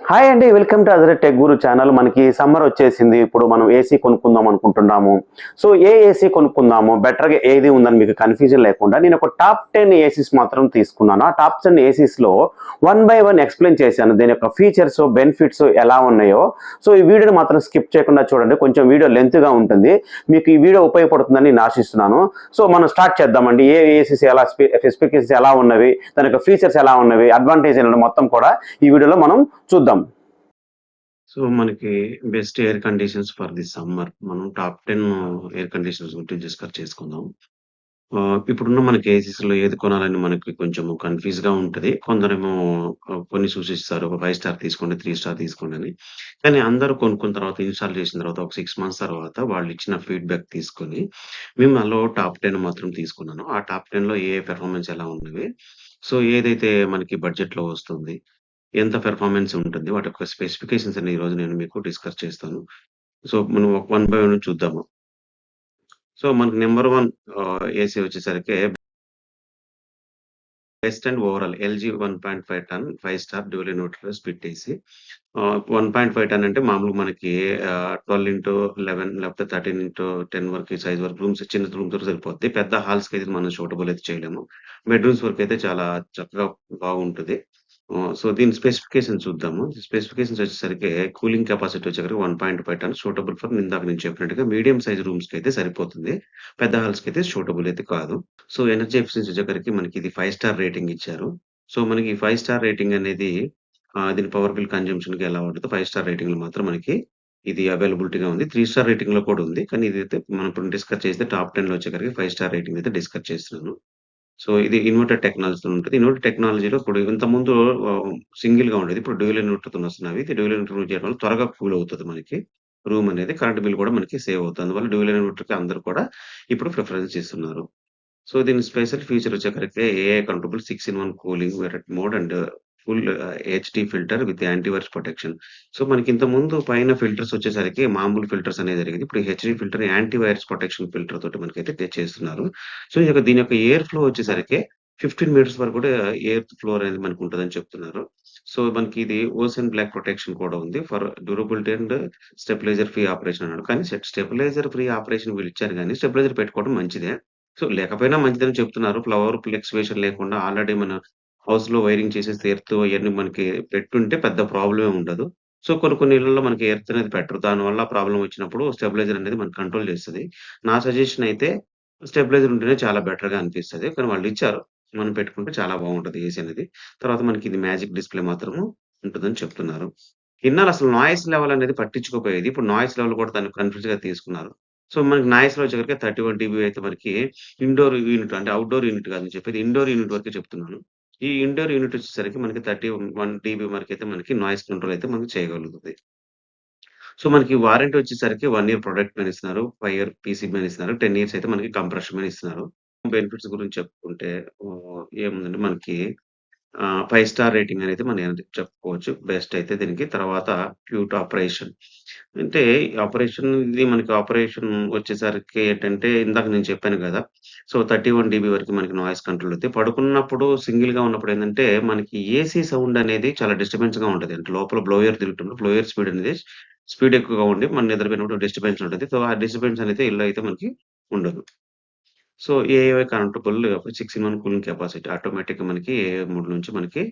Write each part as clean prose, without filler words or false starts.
Hi అండి. Welcome to Ajara Tech Guru channel. మనకి summer వచ్చేసింది. ఇప్పుడు మనం ఏసీ కొనుక్కుందాం అనుకుంటున్నాము. సో ఏ ఏసీ కొనుక్కుందాము? బెటర్‌గా ఏది ఉందని మీకు కన్‌ఫ్యూజన్ లేకుండా నేను ఒక టాప్ 10 ఏసీస్ మాత్రం తీసుకున్నాను. ఆ టాప్ 10 ఏసీస్‌లో వన్ బై వన్ ఎక్స్‌ప్లెయిన్ చేశాను. దీని యొక్క ఫీచర్స్, బెనిఫిట్స్ ఎలా ఉన్నాయో. సో ఈ వీడియోని మాత్రం స్కిప్ చేయకుండా చూడండి. కొంచెం వీడియో లెంగ్త్‌గా ఉంటుంది. మీకు ఈ వీడియో ఉపయోగపడుతుందని నేను ఆశిస్తున్నాను. సో మనం స్టార్ట్ చేద్దామండి. ఏ ఏసీస్ ఎలా స్పెసిఫికేషన్స్ ఎలా ఉన్నవి, దాని యొక్క ఫీచర్స్ ఎలా ఉన్నవి, అడ్వాంటేజ్ ఏంటి మొత్తం కూడా ఈ వీడియోలో మనం చూద్దాం. సో, మనకి best air conditions for the summer. మనం టాప్ 10 ఎయిర్ కండిషనర్స్ గురించి డిస్కస్ చేసుకుందాం. ఇప్పుడున్న మనకి ఏసీస్‌లో ఏది కొనాలని మనకి కొంచెం కన్‌ఫ్యూజ్‌గా ఉంటది. కొందరేమో కొన్ని సూచిస్తారు. ఒక 5 స్టార్ తీసుకోండి, 3 స్టార్ తీసుకోండి అని. కానీ అందరూ కొనుక్కున్న తర్వాత ఇన్‌స్టాల్ చేసిన తర్వాత ఒక 6 మంత్స్ తర్వాత వాళ్ళిచ్చిన ఫీడ్‌బ్యాక్ తీసుకొని, మేము అందులో టాప్ 10 మాత్రం తీసుకున్నాను. ఆ టాప్ 10లో ఏ పెర్ఫార్మన్స్ ఎలా ఉన్నవి. సో, ఏదైతే మనకి బడ్జెట్‌లో వస్తుంది. ఎంత పెర్ఫార్మన్స్ ఉంటుంది. వాటి యొక్క స్పెసిఫికేషన్స్ అన్ని ఈరోజు నేను మీకు డిస్కస్ చేస్తాను. సో, మనం వన్ బై వన్ చూద్దాము. సో, మనకు నంబర్ 1 ఏసీ వచ్చేసరికి best and overall LG 1.5 ton 5 star dual inverter split AC. 1.5 ton అంటే మామూలుగా మనకి 12/11 లేకపోతే 13/10 వరకు సైజ్ వరకు రూమ్స్ చిన్న రూమ్స్ వరకు సరిపోద్ది. పెద్ద హాల్స్‌కైతే మనం సూటబుల్ అయితే చేయలేము. బెడ్‌రూమ్స్ వరకైతే చాలా చక్కగా బాగుంటది. సో, దీని స్పెసిఫికేషన్స్ చూద్దాము. స్పెసిఫికేషన్స్ వచ్చేసరికి కూలింగ్ కెపాసిటీ వచ్చేసరికి 1.5 టన్ సూటబుల్ ఫర్ ఇందాక నేను చెప్పినట్టుగా మీడియం సైజ్ రూమ్స్‌కైతే సరిపోతుంది. పెద్ద హాల్స్‌కైతే సూటబుల్ అయితే కాదు. సో, ఎనర్జీ ఎఫిషియన్సీ వచ్చేసరికి మనకి ఇది 5 స్టార్ రేటింగ్ ఇచ్చారు. సో, మనకి 5 స్టార్ రేటింగ్ అనేది దీని పవర్ బిల్ కన్జంప్షన్‌కి ఎలా ఉంటదో 5 స్టార్ రేటింగ్‌లో మాత్రం మనకి ఇది అవైలబిలిటీగా ఉంది. 3 స్టార్ రేటింగ్‌లో కూడా ఉంది. కానీ ఇదైతే మనం ఇప్పుడు డిస్కస్ చేస్తే టాప్ 10లో వచ్చేసరికి 5 స్టార్ రేటింగ్ అయితే డిస్కస్ చేస్తున్నాను. సో, ఇది ఇన్వర్టర్ టెక్నాలజీతో ఉంటది. ఇన్వర్టర్ టెక్నాలజీలో ఇప్పుడు ఇంతకుముందు సింగిల్‌గా ఉండేది. ఇప్పుడు డ్యూయల్ ఇన్వర్టర్‌తోని వస్తున్నవి. ఇది డ్యూయల్ ఇన్వర్టర్ యూజ్ చేయడం వల్ల త్వరగా కూల్ అవుతది మనకి. రూమ్ అనేది కరెంట్ బిల్ కూడా మనకి సేవ్ అవుతుంది. అందువల్ల డ్యూయల్ ఇన్వర్టర్‌కి అందరూ కూడా ఇప్పుడు ప్రిఫరెన్స్ ఇస్తున్నారు. సో, దీని స్పెషల్ ఫీచర్ వచ్చేసరికి AI controllable 6 in 1 cooling mode and full HD filter with antivirus protection. So, మనకి ఇంతకుముందు పైన ఫిల్టర్స్ వచ్చేసరికి మామూలు ఫిల్టర్స్ అనేది జరిగేది. ఇప్పుడు HD filter antivirus protection filter తోటి మనకైతే చేస్తున్నారు. సో, దీని యొక్క ఎయిర్ ఫ్లో వచ్చేసరికి 15 మీటర్స్ వరకు కూడా ఎయిర్ ఫ్లో అనేది మనకుంటదని చెప్తున్నారు. సో, మనకి ఇది ఓషన్ బ్లాక్ ప్రొటెక్షన్ కూడా ఉంది. For durability and stabiliser free operation అన్నాడు. కానీ స్టెబిలైజర్ ఫ్రీ ఆపరేషన్ వీళ్ళిచ్చారు గానీ స్టెబిలైజర్ పెట్టుకోవడం మంచిదే. సో, లేకపోయినా మంచిదని చెప్తున్నారు. ఫ్లెక్చువేషన్ లేకుండా ఆల్రెడీ మన హౌస్‌లో వైరింగ్ చేసేసి ఎర్త్ అయన్నీ మనకి పెట్టుంటే పెద్ద ప్రాబ్లమే ఉండదు. సో, కొన్ని కొన్ని ఇళ్లల్లో మనకి ఎర్త్ అనేది పెట్టరు. దానివల్ల ప్రాబ్లమ్ వచ్చినప్పుడు స్టెబిలైజర్ అనేది మనకు కంట్రోల్ చేస్తది. నా సజెషన్ అయితే స్టెబిలైజర్ ఉంటేనే చాలా బెటర్‌గా అనిపిస్తది. కానీ వాళ్ళిచ్చారు. మనం పెట్టుకుంటే చాలా బాగుంటది ఏసీ అనేది. తర్వాత మనకి ఇది మ్యాజిక్ డిస్‌ప్లే మాత్రము ఉంటదని చెప్తున్నారు. ఇన్నాళ్ళు అసలు నాయిస్ లెవెల్ అనేది పట్టించుకోకపోయేది. ఇప్పుడు నాయిస్ లెవెల్ కూడా దాన్ని కన్ఫ్యూజ్‌గా తీసుకున్నారు. సో, మనకి నాయిస్‌లో వచ్చేసరికి 31 డీబీ అయితే మనకి ఇండోర్ యూనిట్ అంటే ఔట్‌డోర్ యూనిట్ కాదు నేను చెప్పేది. ఇండోర్ యూనిట్ వరకే చెప్తున్నాను. ఈ ఇండోర్ యూనిట్ వచ్చేసరికి మనకి 31 డీబీ వరకైతే మనకి నాయిస్ కంట్రోల్ అయితే మనకి చేయగలుగుతది. సో, మనకి వారంటీ వచ్చేసరికి 1 ఇయర్ ప్రొడక్ట్ మీద ఇస్తున్నారు. 5 ఇయర్ పీసీ మీద ఇస్తున్నారు. 10 ఇయర్స్ అయితే మనకి కంప్రెషన్ మీద ఇస్తున్నారు. బెనిఫిట్స్ గురించి చెప్పుకుంటే ఏముందంటే మనకి 5 స్టార్ రేటింగ్ అనేది మనం చెప్పుకోవచ్చు. బెస్ట్ అయితే దీనికి. తర్వాత క్యూట్ ఆపరేషన్. అంటే ఆపరేషన్ వచ్చేసరికి ఏంటంటే ఇందాక నేను చెప్పాను గదా! సో, 31 డీబీ వరకు మనకి నాయిస్ కంట్రోల్ అయితే పడుకున్నప్పుడు సింగిల్‌గా ఉన్నప్పుడు ఏందంటే మనకి ఏసీ సౌండ్ అనేది చాలా డిస్టర్బెన్స్‌గా ఉంటది. అంటే లోపల బ్లోయర్ తిరుగుతున్నప్పుడు బ్లోయర్ స్పీడ్ అనేది స్పీడ్ ఎక్కువగా ఉండి మనం నిద్రపోయినప్పుడు డిస్టర్బెన్స్ ఉంటది. సో, ఆ డిస్టర్బెన్స్ అనేది ఇల్లు అయితే మనకి ఉండదు. So, AI controllable 6 in 1 cooling capacity ఆటోమేటిక్‌గా మనకి ఏఐ మోడ్ నుంచి మనకి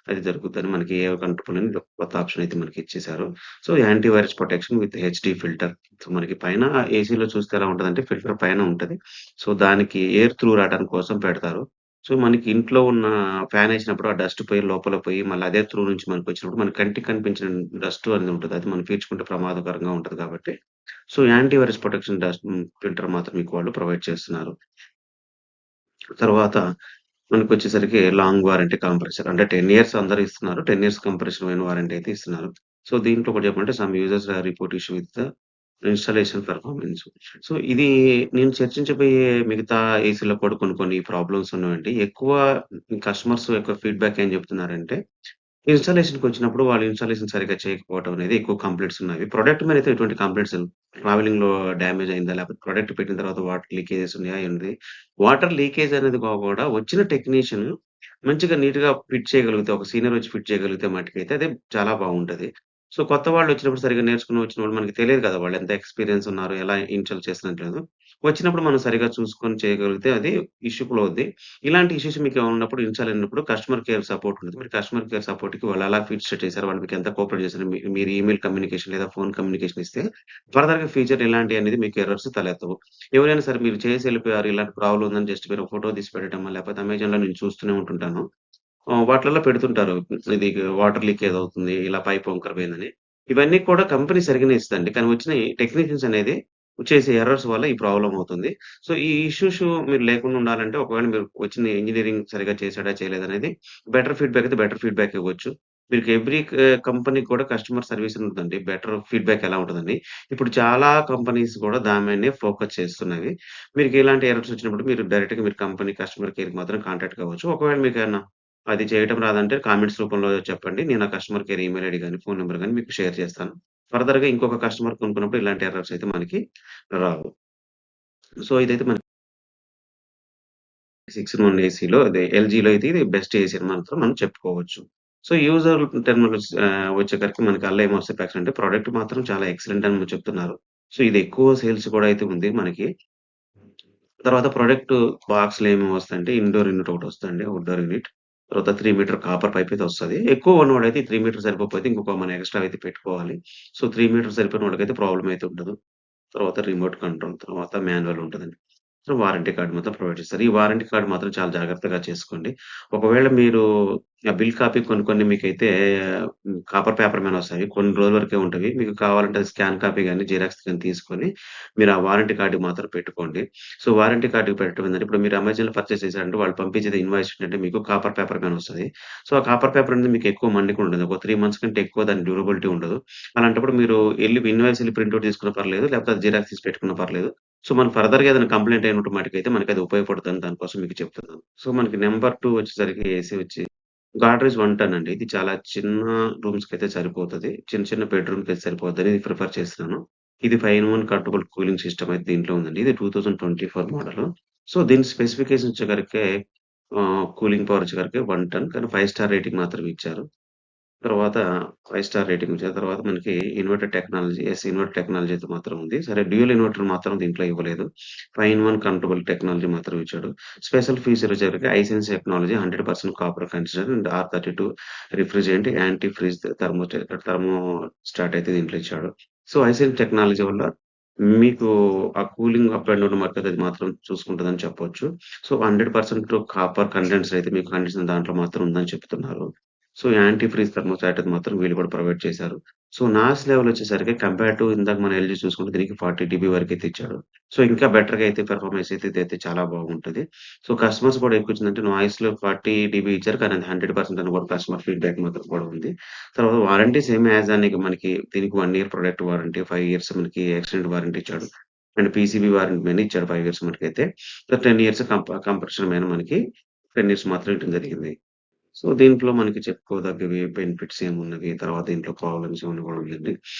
అది జరుగుద్దని మనకి ఏఐ కంట్రోల్ అని కొత్త ఆప్షన్ అయితే మనకి ఇచ్చేసారు. So, anti virus protection with HD filter. So, మనకి పైన ఏసీలో చూస్తే ఎలా ఉంటదంటే ఫిల్టర్ పైన ఉంటది. సో, దానికి ఎయిర్ త్రూ రావడానికి కోసం పెడతారు. సో, మనకి ఇంట్లో ఉన్న ఫ్యాన్ ఏసినప్పుడు ఆ డస్ట్ పోయి లోపలకి పోయి మళ్ళీ అదే త్రూ నుంచి మనకొచ్చినప్పుడు మన కంటికి కనిపించిన డస్ట్ అనేది ఉంటది. అది మనం పీల్చుకుంటే ప్రమాదకరంగా ఉంటది కాబట్టి so, anti virus protection filter మాత్రం మీకు వాళ్ళు ప్రొవైడ్ చేస్తున్నారు. తర్వాత మనకొచ్చేసరికి లాంగ్ వారంటీ కంప్రెసర్. అంటే 10 ఇయర్స్ అందరూ ఇస్తున్నారు. 10 ఇయర్స్ కంప్రెషన్ అయిన వారంటీ అయితే ఇస్తున్నారు. సో, దీంట్లో ఒకటి చెప్పమంటే some users report issue with the installation performance. So, ఇది నేను చర్చించబోయే మిగతా ఏసీలో కూడా కొన్ని కొన్ని ప్రాబ్లమ్స్ ఉన్నవండి. ఎక్కువ కస్టమర్స్ యొక్క ఫీడ్‌బ్యాక్ ఏం చెప్తున్నారంటే ఇన్‌స్టాలేషన్‌కొచ్చినప్పుడు వాళ్ళు ఇన్‌స్టాలేషన్ సరిగ్గా చేయకపోవటం అనేది ఎక్కువ కంప్లెయింట్స్ ఉన్నవి. ప్రొడక్ట్ మీదయితే ఎటువంటి కంప్లెయింట్స్ లేవు. ట్రావెలింగ్‌లో డ్యామేజ్ అయిందా? లేకపోతే ప్రొడక్ట్ పెట్టిన తర్వాత వాటర్ లీకేజెస్ ఉన్నాయా? ఏంది? వాటర్ లీకేజ్ అనేది కూడా వచ్చిన టెక్నీషియన్ మంచిగా నీట్‌గా ఫిట్ చేయగలిగితే, ఒక సీనియర్ వచ్చి ఫిట్ చేయగలిగితే మట్టుకైతే అది చాలా బాగుంటది. సో, కొత్త వాళ్ళొచ్చినప్పుడు సరిగ్గా నేర్చుకొని వచ్చినప్పుడు మనకి తెలియదు కదా! వాళ్ళెంత ఎక్స్‌పీరియన్స్ ఉన్నారు, ఎలా ఇన్‌షియల్ చేస్తున్నట్టు లేదు. వచ్చినప్పుడు మనం సరిగ్గా చూసుకొని చేయగలిగితే అది ఇష్యూ ఫ్లో అవుద్ది. ఇలాంటి ఇష్యూస్ మీకేమైనా ఉన్నప్పుడు ఇన్‌షియల్ అయినప్పుడు కస్టమర్ కేర్ సపోర్ట్ ఉంటది. మీరు కస్టమర్ కేర్ సపోర్ట్‌కి వాళ్ళు ఎలా ఫీడ్ సెట్ చేశారు, వాళ్ళు మీకు ఎంత కోఆపరేట్ చేశారు, మీరు ఈమెయిల్ కమ్యూనికేషన్ లేదా ఫోన్ కమ్యూనికేషన్ ఇస్తే ఫర్దర్‌గా ఫ్యూచర్ ఇలాంటియనేది మీకు ఎర్రర్స్ తలెత్తవు. ఎవరైనా సరే మీరు చేసి ఎళ్ళిపోయారు, ఇలాంటి ప్రాబ్లమ్ ఉందని జస్ట్ మీరు ఫోటో తీసి పెట్టడమా, లేకపోతే అమెజాన్‌లో నేను చూస్తూనే ఉంటుంటాను. వాటిలల్లో పెడుతుంటారు. ఇది వాటర్ లీకేజ్ అవుతుంది. ఇలా పైప్ వంకర పోయిందని. ఇవన్నీ కూడా కంపెనీ సరిగ్గానే ఇస్తదండి. కానీ వచ్చిన ఈ టెక్నీషియన్స్ అనేది చేసే ఎర్రర్స్ వల్ల ఈ ప్రాబ్లమ్ అవుతుంది. సో, ఈ ఇష్యూస్ మీరు లేకుండా ఉండాలంటే ఒకవేళ మీరు వచ్చిన ఇంజినీరింగ్ సరిగ్గా చేసాడా? చేయలేదనేది బెటర్ ఫీడ్‌బ్యాక్ అయితే బెటర్ ఫీడ్‌బ్యాక్ ఇవ్వచ్చు. మీకు ఎవ్రి కంపెనీకి కూడా కస్టమర్ సర్విస్ ఉంటదండి. బెటర్ ఫీడ్‌బ్యాక్ ఎలా ఉంటదండి. ఇప్పుడు చాలా కంపెనీస్ కూడా దాని మీదనే ఫోకస్ చేస్తున్నవి. మీకు ఇలాంటి ఎర్రర్స్ వచ్చినప్పుడు మీరు డైరెక్ట్‌గా మీరు కంపెనీ కస్టమర్ కేర్‌కి మాత్రం కాంటాక్ట్ కావచ్చు. ఒకవేళ మీకేమన్నా అది చేయటం రాదంటే కామెంట్స్ రూపంలో చెప్పండి. నేను ఆ కస్టమర్ కేర్ ఈమెయిల్ ఐడీ గాని, ఫోను నంబర్ గాని మీకు షేర్ చేస్తాను. ఫర్దర్‌గా ఇంకొక కస్టమర్ కొనుక్కున్నప్పుడు ఇలాంటి ఎర్రర్స్ అయితే మనకి రావు. సో, ఇదైతే మనకి 6 ఇన్ 1 ఏసీలో అదే ఎల్‌జీలో అయితే ఇది బెస్ట్ ఏసీ అని మాత్రం మనం చెప్పుకోవచ్చు. సో, యూజర్ టెర్మినల్స్ వచ్చేసరికి మనకి అందులో ఏం వస్తాయి అంటే ప్రొడక్ట్ మాత్రం చాలా ఎక్సలెంట్ అని చెప్తున్నారు. సో, ఇది ఎక్కువ సేల్స్ కూడా అయితే ఉంది మనకి. తర్వాత ప్రొడక్ట్ బాక్స్‌లో ఏమేమి వస్తాయంటే ఇండోర్ యూనిట్ ఒకటొస్తదండి. Outdoor unit. తర్వాత 3 మీటర్ కాపర్ పైప్ అయితే వస్తది. ఎక్కువ ఉన్నవాడైతే 3 మీటర్ సరిపోకపోతే ఇంకొక మనం ఎక్స్‌ట్రా అయితే పెట్టుకోవాలి. సో, 3 మీటర్స్ సరిపోయిన వాళ్ళకైతే ప్రాబ్లమ్ అయితే ఉండదు. తర్వాత రిమోట్ కంట్రోల్, తర్వాత మాన్యువల్ ఉంటదండి. సో, వారంటీ కార్డ్ మాత్రం ప్రొవైడ్ చేస్తారు. ఈ వారంటీ కార్డ్ మాత్రం చాలా జాగ్రత్తగా చేసుకోండి. ఒకవేళ మీరు ఆ బిల్ కాపీ కొన్ని కొన్ని మీకైతే కాపర్ పేపర్ మీద వస్తాయి. కొన్ని రోజుల వరకే ఉంటవి. మీకు కావాలంటే అది స్కాన్ కాపీ గాని, జిరాక్స్ గాని తీసుకొని మీరు ఆ వారంటీ కార్డ్‌కి మాత్రం పెట్టుకోండి. సో, వారంటీ కార్డ్‌కి పెట్టడం ఏందంటే ఇప్పుడు మీరు అమెజాన్‌లో పర్చేస్ చేశారంటే వాళ్ళు పంపించేది ఇన్వాయిస్ ఏంటంటే మీకు కాపర్ పేపర్ మీద వస్తది. సో, ఆ కాపర్ పేపర్ అనేది మీకు ఎక్కువ మన్నిక ఉండదు. ఒక 3 మంత్స్ కంటే ఎక్కువ దాని డ్యూరబిలిటీ ఉండదు. అలాంటప్పుడు మీరు ఇన్వాయిస్ ఎళ్లి ప్రింట్ ఔట్ తీసుకున్నా పర్లేదు. లేకపోతే అది జిరాక్స్ తీసి పెట్టుకున్నా పర్లేదు. సో, మనం ఫర్దర్‌గా ఏదైనా కంప్లెయింట్ అయినట్టు మట్టుకైతే మనకది ఉపయోగపడుతుందని దాని కోసం మీకు చెప్తున్నాను. సో, మనకి నంబర్ 2 వచ్చేసరికి ఏసీ వచ్చి గాడ్రేజ్ 1 టన్ అండి. ఇది చాలా చిన్న రూమ్స్‌కైతే సరిపోతది. చిన్న చిన్న బెడ్‌రూమ్‌కైతే సరిపోద్దని ఇది ప్రిఫర్ చేస్తున్నాను. ఇది 5 ఇన్ 1 కంట్రోలబుల్ కూలింగ్ సిస్టమ్ అయితే దీంట్లో ఉందండి. ఇది 2024 మోడలు. సో, దీని స్పెసిఫికేషన్ వచ్చేసరికి కూలింగ్ పవర్ వచ్చేసరికి 1 టన్ కానీ 5 స్టార్ రేటింగ్ మాత్రమే ఇచ్చారు. తర్వాత 5 స్టార్ రేటింగ్ ఇచ్చారు. తర్వాత మనకి ఇన్వర్టర్ టెక్నాలజీ, ఇన్వర్టర్ టెక్నాలజీ అయితే మాత్రం ఉంది. సరే డ్యూయల్ ఇన్వర్టర్ మాత్రం దీంట్లో ఇవ్వలేదు. 5 ఇన్ 1 కంట్రోలబుల్ టెక్నాలజీ మాత్రం ఇచ్చాడు. స్పెషల్ ఫీచర్ వచ్చేసరికి essence technology 100% copper consider and R32 refrigerant, anti freeze thermo start అయితే దీంట్లో ఇచ్చాడు. సో, ఐసెన్స్ టెక్నాలజీ వల్ల మీకు ఆ కూలింగ్ అప్ అండ్ డౌన్ అది మాత్రం చూసుకుంటదని చెప్పొచ్చు. సో, 100% కాపర్ కండెన్సర్ అయితే మీకు కండిషన్ దాంట్లో మాత్రం ఉందని చెప్తున్నారు. సో, యాంటీ ఫ్రీజ్ థర్మోస్టాట్ అది మాత్రం వీళ్ళు కూడా ప్రొవైడ్ చేశారు. సో, నాయిస్ లెవెల్ వచ్చేసరికి కంపేర్ టు ఇందాక మన ఎల్‌జీ చూసుకుంటే దీనికి 40 డీబీ వరకైతే ఇచ్చాడు. సో, ఇంకా బెటర్‌గా అయితే పెర్ఫార్మన్స్ అయితే ఇదైతే చాలా బాగుంటది. సో, కస్టమర్స్ కూడా ఎక్కువొచ్చిందంటే నాయిస్‌లో 40 డీబీ ఇచ్చారు. కానీ అది 100% అని కూడా కస్టమర్ ఫీడ్‌బ్యాక్ మాత్రం కూడా ఉంది. తర్వాత వారంటీ సేమ్ యాస్ అని మనకి దీనికి 1 ఇయర్ ప్రొడక్ట్ వారంటీ, 5 ఇయర్స్ మనకి ఎక్స్టెండెడ్ వారంటీ ఇచ్చాడు. అండ్ పీసీబీ వారంటీ మీద ఇచ్చాడు 5 ఇయర్స్ మనకైతే. 10 ఇయర్స్ కంప్రెషన్ మీద మనకి 10 ఇయర్స్ మాత్రం ఇవ్వడం జరిగింది. సో, దీంట్లో మనకి చెప్పుకోదగ్గవి బెనిఫిట్స్ ఏమున్నవి, తర్వాత దీంట్లో ప్రాబ్లమ్స్ ఏమన్నా కూడా ఉందండి.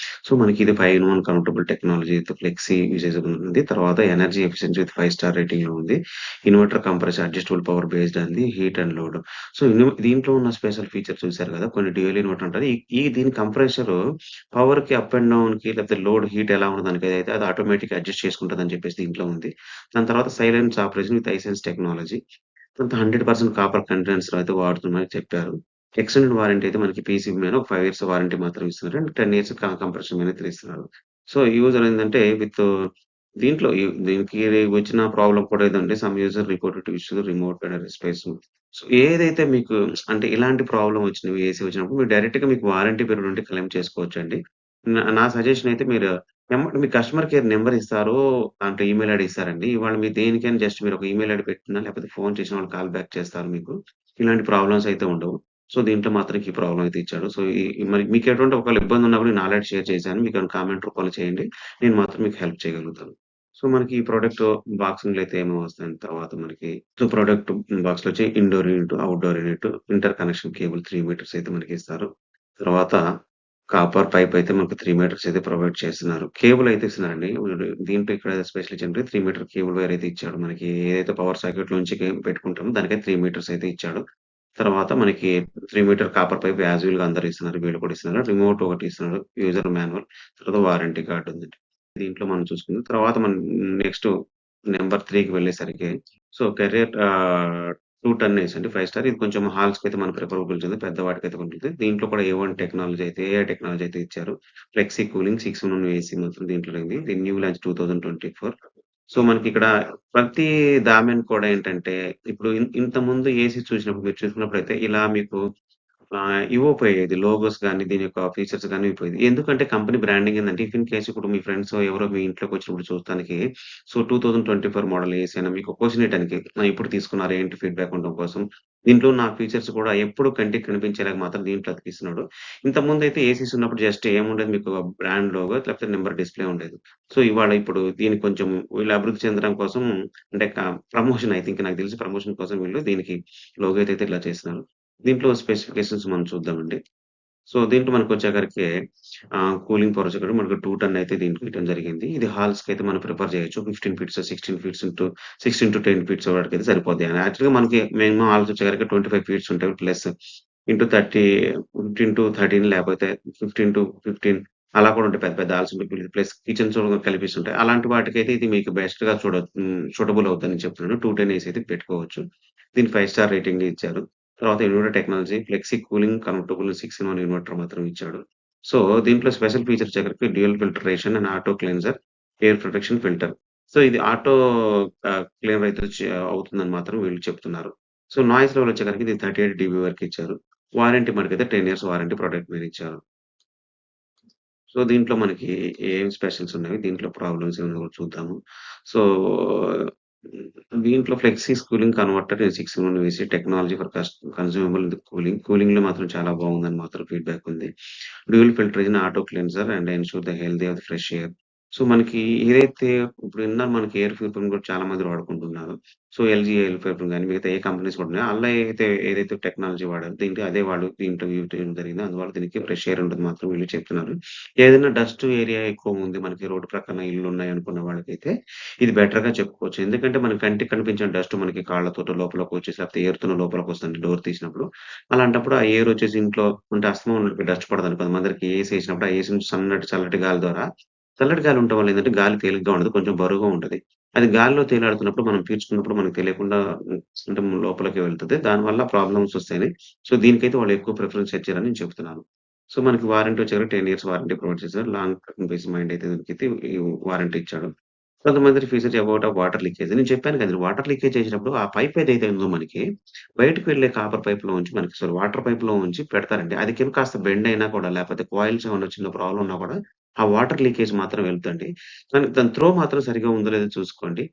సో, మనకి ఇది 5 in 1 convertible technology with flexi usable ఉంది. తర్వాత ఎనర్జీ ఎఫిషియన్సీ విత్ 5 స్టార్ రేటింగ్‌లో ఉంది. Inverter compressor adjustable power based అంది హీట్ అండ్ లోడ్. సో, దీంట్లో ఉన్న స్పెషల్ ఫీచర్ చూసారు కదా! కొన్ని డ్యూయల్ ఇన్వర్టర్ ఉంటది. దీని కంప్రెసరు పవర్‌కి అప్ అండ్ డౌన్‌కి లేకపోతే లోడ్ హీట్ ఎలా ఉన్నదానికైతే అది ఆటోమేటిక్‌గా అడ్జస్ట్ చేసుకుంటదని చెప్పేసి దీంట్లో ఉంది. దాని తర్వాత silence operation with Hisense technology. కొంత 100% కాపర్ కంటెంట్స్‌లో అయితే వాడుతున్నామని చెప్పారు. ఎక్స్టెండెడ్ వారంటీ అయితే మనకి పీసీబీ మీద ఒక 5 ఇయర్స్ వారంటీ మాత్రం ఇస్తున్నారు. అండ్ 10 ఇయర్స్ కంప్రెషన్ మీద అయితే ఇస్తున్నారు. సో, యూజర్ ఏందంటే దీంట్లో దీనికి వచ్చిన ప్రాబ్లమ్ కూడా ఏదంటే some user reported issue remote and space. So, ఏదైతే మీకు అంటే ఇలాంటి ప్రాబ్లమ్ వచ్చినవి ఏసీ వచ్చినప్పుడు మీరు డైరెక్ట్‌గా మీకు వారంటీ పీరియడ్ ఉంటే క్లెయిమ్ చేసుకోవచ్చండి. నా సజెషన్ అయితే మీరు మీ కస్టమర్ కేర్ నంబర్ ఇస్తారు. దాంట్లో ఈమెయిల్ ఐడీ ఇస్తారండి. ఇవాళ మీరు దేనికైనా జస్ట్ మీరు ఒక ఈమెయిల్ ఐడీ పెట్టినా, లేకపోతే ఫోన్ చేసినా వాళ్ళు కాల్ బ్యాక్ చేస్తారు మీకు. ఇలాంటి ప్రాబ్లమ్స్ అయితే ఉండవు. సో, దీంట్లో మాత్రం ఈ ప్రాబ్లమ్ అయితే ఇచ్చాడు. సో, మరి మీకు ఎటువంటి ఒకవేళ ఇబ్బంది ఉన్నా కూడా నేను ఆల్రెడీ షేర్ చేశాను. మీకేమైనా కామెంట్ రూపంలో చేయండి. నేను మాత్రం మీకు హెల్ప్ చేయగలుగుతాను. సో, మనకి ఈ ప్రొడక్ట్ బాక్సింగ్‌లో అయితే ఏమేమి వస్తాయని తర్వాత మనకి సో, ప్రొడక్ట్ బాక్స్‌లో వచ్చి indoor unit, outdoor unit, inter connection cable 3 meters అయితే మనకిస్తారు. తర్వాత కాపర్ పైప్ అయితే మనకు 3 మీటర్స్ అయితే ప్రొవైడ్ చేస్తున్నారు. కేబుల్ అయితే ఇస్తున్నారండి. దీంట్లో ఇక్కడ స్పెషల్ ఏంటంటే 3 మీటర్ కేబుల్ వైర్ అయితే ఇచ్చాడు. మనకి ఏదైతే పవర్ సాకెట్‌లోంచి పెట్టుకుంటామో దానికైతే 3 మీటర్స్ అయితే ఇచ్చాడు. తర్వాత మనకి 3 మీటర్ కాపర్ పైప్ యాజ్ యూజువల్‌గా అందరూ ఇస్తున్నారు. వీళ్ళు కూడా ఇస్తున్నారు. రిమోట్ ఒకటి ఇస్తున్నారు. User manual. తర్వాత వారంటీ కార్డ్ ఉందండి. దీంట్లో మనం చూసుకుందాం. తర్వాత మనం నెక్స్ట్ నంబర్ 3కి వెళ్ళేసరికి కెరియర్ 2 టన్ ఏసీ అండి. 5 స్టార్ ఇది కొంచెం హాల్స్‌కైతే మన ప్రిఫరబుల్ ఉంటుంది. పెద్దవాటికైతే ఉంటుంది. దీంట్లో కూడా A1 టెక్నాలజీ అయితే ఏఐ టెక్నాలజీ అయితే ఇచ్చారు. ఫ్లెక్సీ కూలింగ్ 6 ఇన్ 1 ఏసీ మాత్రం దీంట్లో ఉంది. ఇది న్యూ లాంచ్ 2024. మనకిక్కడ ప్రతి దామెన్ కూడా ఏంటంటే, ఇప్పుడు ఇంతకుముందు ఏసీ చూసినప్పుడు మీరు చూసుకున్నప్పుడైతే ఇలా మీకు ఇవ్వకపోయేది. లోగోస్ గాని, దీని యొక్క ఫీచర్స్ గాని ఇవ్వకపోయేది. ఎందుకంటే కంపెనీ బ్రాండింగ్ ఏందంటే, ఇఫ్ ఇన్ కేస్ ఇప్పుడు మీ ఫ్రెండ్సో ఎవరో మీ ఇంట్లోకొచ్చినప్పుడు చూస్తానికి 2024 మోడల్ ఏసీ అని మీకు క్వెషన్ ఎయటానికి ఎప్పుడు తీసుకున్నారు? ఏంటి ఫీడ్‌బ్యాక్ ఉండడం కోసం. దీంట్లో ఉన్న ఫీచర్స్ కూడా ఎప్పుడు కంటికి కనిపించేలాగా మాత్రం దీంట్లో అతికిస్తున్నాడు. ఇంతకుముందైతే ఏసీస్ ఉన్నప్పుడు జస్ట్ ఏముండేది మీకు బ్రాండ్ లోగో లేకపోతే నంబర్ డిస్‌ప్లే ఉండేది. ఇవాళ ఇప్పుడు దీనికి కొంచెం వీళ్ళు అభివృద్ధి చెందడం కోసం అంటే ప్రమోషన్ ఐ థింక్ నాకు తెలిసి ప్రమోషన్ కోసం వీళ్ళు దీనికి లోగో అయితే ఇట్లా చేస్తున్నారు. దీంట్లో స్పెసిఫికేషన్స్ మనం చూద్దామండి. దీంట్లో మనకొచ్చేసరికి కూలింగ్ పవర్ వచ్చేసరికి మనకు 2 టన్ అయితే దీంట్లో ఇవ్వడం జరిగింది. ఇది హాల్స్‌కైతే మనం ప్రిఫర్ చేయొచ్చు. 15 ఫీట్స్, 16 ఫీట్స్ 6-10 ఫీట్స్ వరకైతే సరిపోద్ది. యాక్చువల్‌గా మనకి మినిమమ్ హాల్స్ వచ్చేసరికి 25 ఫీట్స్ ఉంటాయి. ప్లస్ ఇంటూ 30 15-13 లేకపోతే 15-15 అలా కూడా ఉంటాయి. పెద్ద పెద్ద హాల్స్ ఉంటాయి. ప్లస్ కిచెన్స్ కూడా కలిపేసుంటాయి. అలాంటి వాటికైతే ఇది మీకు బెస్ట్‌గా సూటబుల్ అవుద్దని చెప్తున్నాను. 210 ఏసీ అయితే పెట్టుకోవచ్చు. దీనికి 5 స్టార్ రేటింగ్ ఇచ్చారు. తర్వాత inverter technology, flexi cooling, comfortable 6 in 1 inverter మాత్రం ఇచ్చాడు. దీంట్లో స్పెషల్ ఫీచర్ వచ్చేసరికి dual filtration and auto cleanser, air protection filter. ఇది ఆటో క్లీనర్ అయితే అవుతుందని మాత్రం వీళ్ళు చెప్తున్నారు. నాయిస్ లెవెల్ వచ్చేసరికి ఇది 38 డీబీ వరకు ఇచ్చారు. వారంటీ మనకైతే 10 ఇయర్స్ వారంటీ ప్రొడక్ట్ మీద ఇచ్చారు. దీంట్లో మనకి ఏం స్పెషల్స్ ఉన్నాయి? దీంట్లో ప్రాబ్లమ్స్ ఏమున్నాయో కూడా చూద్దాము. సో, దీంట్లో flexi cooling converter 6 in 1 AC technology for consumable cooling. కూలింగ్‌లో మాత్రం చాలా బాగుందని మాత్రం ఫీడ్‌బ్యాక్ ఉంది. Dual filtration, auto cleanser and ensure the healthy of the fresh air. మనకి ఏదైతే ఇప్పుడు ఇన్నాళ్ళు మనకి ఎయిర్ ఫిల్టర్‌ని కూడా చాలా మంది వాడుకుంటున్నారు. ఎల్‌జీ ఎయిర్ ఫిల్టర్ గాని, మిగతా ఏ కంపెనీస్ కూడా ఉన్నాయో ఆళ్ళే ఏదైతే టెక్నాలజీ వాడారో దీంట్లో అదే వాళ్ళు దీంట్లో యూజ్ చేయడం జరిగింది. అందువల్ల దీనికి ఫ్రెష్ ఎయిర్ ఉంటది మాత్రం వీళ్ళు చెప్తున్నారు. ఏదైనా డస్ట్ ఏరియా ఎక్కువుంది. మనకి రోడ్డు ప్రక్కన ఇల్లున్నాయనుకున్న వాళ్ళకైతే ఇది బెటర్‌గా చెప్పుకోవచ్చు. ఎందుకంటే మన కంటికి కనిపించిన డస్ట్ మనకి కాళ్ళతోటో లోపలికొచ్చేసి లేకపోతే ఎయిర్‌తోనో లోపలికొస్తుంది డోర్ తీసినప్పుడు. అలాంటప్పుడు ఆ ఎయిర్ వచ్చేసి ఇంట్లో ఉంటే అస్తమానం డస్ట్ పడదని కొంతమందికి ఏసీ ఏసినప్పుడు ఆ ఏసీ నుంచి చల్లటి గాలి ద్వారా చల్లటి గాలి ఉండటం వల్ల ఏందంటే గాలి తేలికగా ఉండదు. కొంచెం బరువుగా ఉంటది. అది గాలిలో తేలాడుతున్నప్పుడు మనం పీల్చుకున్నప్పుడు మనకు తెలియకుండా అంటే లోపలికి వెళ్తది. దానివల్ల ప్రాబ్లమ్స్ వస్తాయని దీనికైతే వాళ్ళు ఎక్కువ ప్రిఫరెన్స్ ఇచ్చారని నేను చెప్తున్నాను. మనకి వారంటీ వచ్చేసరికి 10 ఇయర్స్ వారంటీ ప్రొవైడ్ చేశారు. Long term peace of mind అయితే దీనికైతే ఈ వారంటీ ఇచ్చాడు. కొంతమంది ఫీచర్స్ అబౌట్ వాటర్ లీకేజ్. నేను చెప్పాను కదండీ! వాటర్ లీకేజ్ చేసేటప్పుడు ఆ పైప్ ఏదైతే ఉందో మనకి బయటకి వెళ్ళే కాపర్ పైప్‌లో ఉంచి మనకి వాటర్ పైప్‌లో ఉంచి పెడతారండి. అది కాస్త బెండ్ అయినా కూడా లేకపోతే కాయిల్స్ ఏమన్నా చిన్న ప్రాబ్లమ్ ఉన్నా కూడా ఆ వాటర్ లీకేజ్ మాత్రం వెళ్తదండి. కానీ దాని త్రో మాత్రం సరిగ్గా ఉందో లేదో చూసుకోండి.